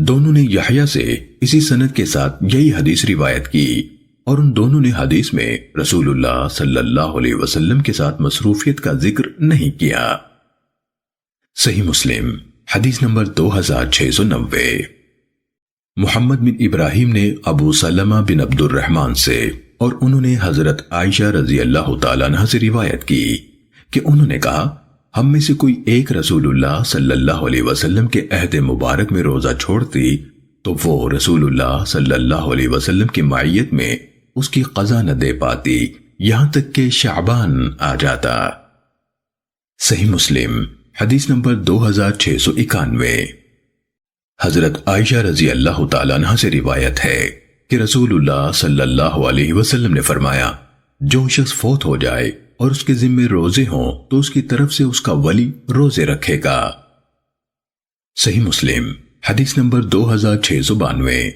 دونوں نے یحییٰ سے اسی سند کے ساتھ یہی حدیث روایت کی، اور ان دونوں نے حدیث میں رسول اللہ صلی اللہ علیہ وسلم کے ساتھ مصروفیت کا ذکر نہیں کیا۔ صحیح مسلم حدیث نمبر 2690۔ محمد بن ابراہیم نے ابو سلمہ بن عبد الرحمن سے اور انہوں نے حضرت عائشہ رضی اللہ تعالیٰ عنہ سے روایت کی کہ انہوں نے کہا ہم میں سے کوئی ایک رسول اللہ صلی اللہ علیہ وسلم کے عہد مبارک میں روزہ چھوڑتی تو وہ رسول اللہ صلی اللہ علیہ وسلم کی معیت میں اس کی قضا نہ دے پاتی یہاں تک کہ شعبان آ جاتا۔ صحیح مسلم حدیث نمبر 2691۔ حضرت عائشہ رضی اللہ تعالیٰ عنہ سے روایت ہے کہ رسول اللہ صلی اللہ علیہ وسلم نے فرمایا جو شخص فوت ہو جائے اور اس کے ذمے روزے ہوں تو اس کی طرف سے اس کا ولی روزے رکھے گا۔ صحیح مسلم حدیث نمبر 2692۔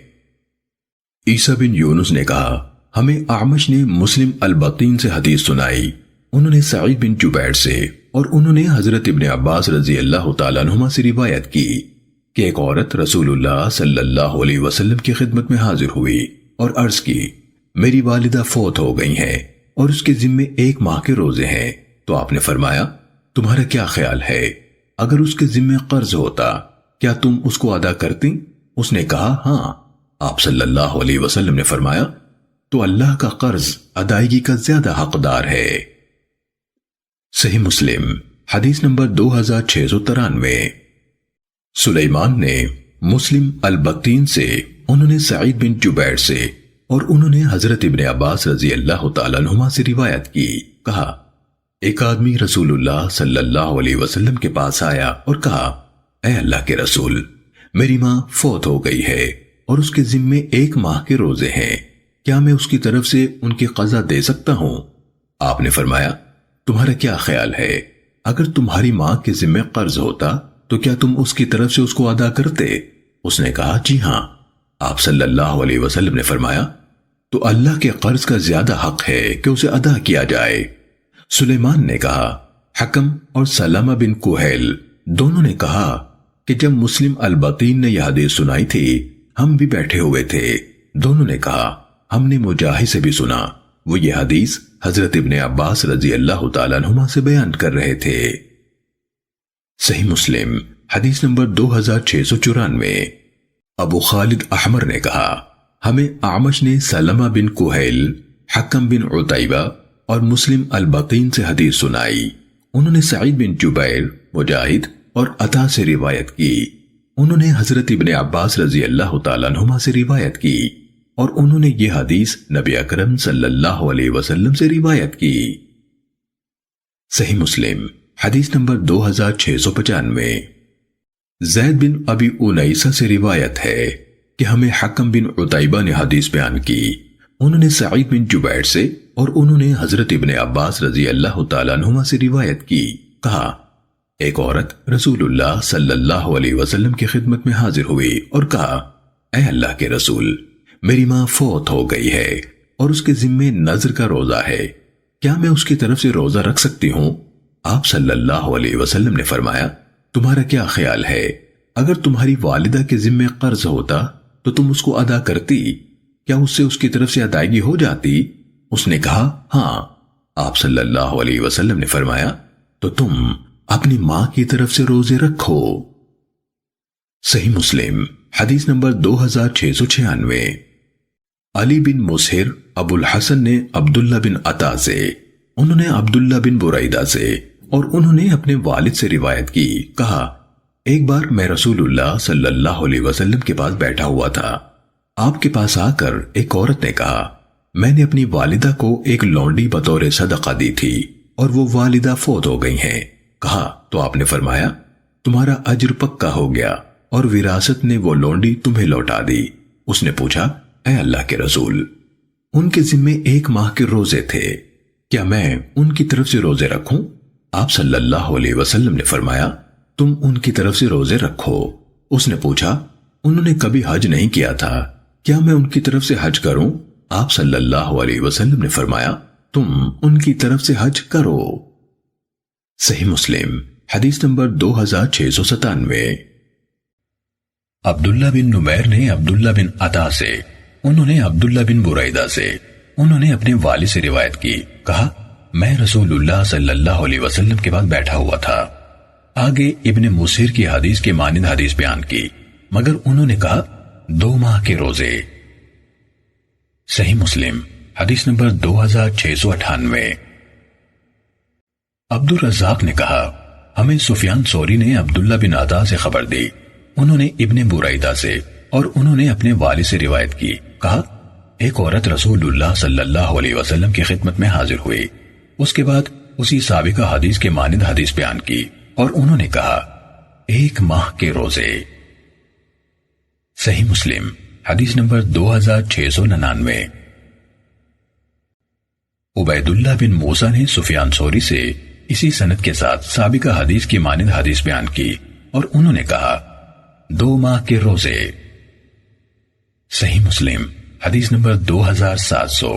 عیسیٰ بن یونس نے کہا ہمیں اعمش نے مسلم البطین سے حدیث سنائی، انہوں نے سعید بن جبیر سے اور انہوں نے حضرت ابن عباس رضی اللہ تعالیٰ عنہما سے روایت کی کہ ایک عورت رسول اللہ صلی اللہ علیہ وسلم کی خدمت میں حاضر ہوئی اور عرض کی میری والدہ فوت ہو گئی ہیں اور اس کے ذمے 1 ماہ کے روزے ہیں، تو آپ نے فرمایا تمہارا کیا خیال ہے اگر اس کے ذمے قرض ہوتا کیا تم اس کو ادا کرتی؟ اس نے کہا ہاں۔ آپ صلی اللہ علیہ وسلم نے فرمایا تو اللہ کا قرض ادائیگی کا زیادہ حقدار ہے۔ صحیح مسلم حدیث نمبر 2693۔ سلیمان نے مسلم البطین سے، انہوں نے سعید بن جبیر سے اور انہوں نے حضرت ابن عباس رضی اللہ تعالیٰ عنہما سے روایت کی، کہا ایک آدمی رسول اللہ صلی اللہ علیہ وسلم کے پاس آیا اور کہا اے اللہ کے رسول میری ماں فوت ہو گئی ہے اور اس کے ذمے 1 ماہ کے روزے ہیں، کیا میں اس کی طرف سے ان کی قضا دے سکتا ہوں؟ آپ نے فرمایا تمہارا کیا خیال ہے اگر تمہاری ماں کے ذمے قرض ہوتا تو کیا تم اس کی طرف سے اس کو ادا کرتے؟ اس نے کہا جی ہاں۔ آپ صلی اللہ علیہ وسلم نے فرمایا تو اللہ کے قرض کا زیادہ حق ہے کہ اسے ادا کیا جائے۔ سلیمان نے کہا حکم اور سلمہ بن کوہیل دونوں نے کہا کہ جب مسلم البطین نے یہ حدیث سنائی تھی ہم بھی بیٹھے ہوئے تھے، دونوں نے کہا ہم نے مجاہد سے بھی سنا، وہ یہ حدیث حضرت ابن عباس رضی اللہ تعالیٰ عنہما سے بیان کر رہے تھے۔ صحیح مسلم حدیث نمبر 2694۔ ابو خالد احمر نے کہا ہمیں اعمش نے سلمہ بن کوہیل، حکم بن عتیبہ اور مسلم البطین سے حدیث سنائی، انہوں نے سعید بن جبیر، مجاہد اور عطا سے روایت کی، انہوں نے حضرت ابن عباس رضی اللہ تعالیٰ عنہما سے روایت کی اور انہوں نے یہ حدیث نبی اکرم صلی اللہ علیہ وسلم سے روایت کی۔ صحیح مسلم حدیث نمبر 2695۔ زید بن ابی انیسہ سے روایت ہے کہ ہمیں حکم بن عتیبہ نے حدیث بیان کی، انہوں نے سعید بن جبیر سے اور انہوں نے حضرت ابن عباس رضی اللہ تعالیٰ عنہما سے روایت کی، کہا ایک عورت رسول اللہ صلی اللہ علیہ وسلم کی خدمت میں حاضر ہوئی اور کہا، اے اللہ کے رسول، میری ماں فوت ہو گئی ہے اور اس کے ذمے نذر کا روزہ ہے، کیا میں اس کی طرف سے روزہ رکھ سکتی ہوں؟ آپ صلی اللہ علیہ وسلم نے فرمایا، تمہارا کیا خیال ہے؟ اگر تمہاری والدہ کے ذمے قرض ہوتا تو تم اس کو ادا کرتی، کیا اس سے اس کی طرف سے ادائیگی ہو جاتی؟ اس نے کہا، ہاں۔ آپ صلی اللہ علیہ وسلم نے فرمایا، تو تم اپنی ماں کی طرف سے روزے رکھو۔ صحیح مسلم حدیث نمبر 2696۔ علی بن مسہر ابو الحسن نے عبداللہ بن عطا سے، انہوں نے عبداللہ بن بریدہ سے اور انہوں نے اپنے والد سے روایت کی، کہا، ایک بار میں رسول اللہ صلی اللہ علیہ وسلم کے پاس بیٹھا ہوا تھا۔ آپ کے پاس آ کر ایک عورت نے کہا، میں نے اپنی والدہ کو ایک لونڈی بطور صدقہ دی تھی اور وہ والدہ فوت ہو گئی ہیں۔ کہا تو آپ نے فرمایا، تمہارا اجر پکا ہو گیا اور وراثت نے وہ لونڈی تمہیں لوٹا دی۔ اس نے پوچھا، اے اللہ کے رسول، ان کے ذمے 1 ماہ کے روزے تھے، کیا میں ان کی طرف سے روزے رکھوں؟ آپ صلی اللہ علیہ وسلم نے فرمایا، تم ان کی طرف سے روزے رکھو۔ اس نے پوچھا، انہوں نے کبھی حج نہیں کیا تھا، کیا میں ان کی طرف سے حج کروں؟ آپ صلی اللہ علیہ وسلم نے فرمایا، تم ان کی طرف سے حج کرو۔ صحیح مسلم حدیث نمبر 2697۔ عبداللہ بن نمیر نے عبداللہ بن عطا سے، انہوں نے عبداللہ بن بریدہ سے، انہوں نے اپنے والد سے روایت کی، کہا، میں رسول اللہ صلی اللہ علیہ وسلم کے پاس بیٹھا ہوا تھا۔ آگے ابن مسہر کی حدیث کے مانند حدیث بیان کی، مگر انہوں نے کہا 2 ماہ کے روزے۔ صحیح مسلم حدیث نمبر 2698۔ عبد الرزاق نے کہا، ہمیں سفیان ثوری نے عبداللہ بن عطا سے خبر دی، انہوں نے ابن بریدہ سے اور انہوں نے اپنے والد سے روایت کی، کہا، ایک عورت رسول اللہ صلی اللہ علیہ وسلم کی خدمت میں حاضر ہوئی، اس کے بعد اسی سابقہ حدیث کے مانند حدیث بیان کی اور انہوں نے کہا 1 ماہ کے روزے۔ صحیح مسلم حدیث نمبر 2699۔ عبیداللہ بن موسیٰ نے سفیان ثوری سے اسی سند کے ساتھ سابقہ حدیث کی مانند حدیث بیان کی اور انہوں نے کہا 2 ماہ کے روزے۔ صحیح مسلم حدیث نمبر 2700۔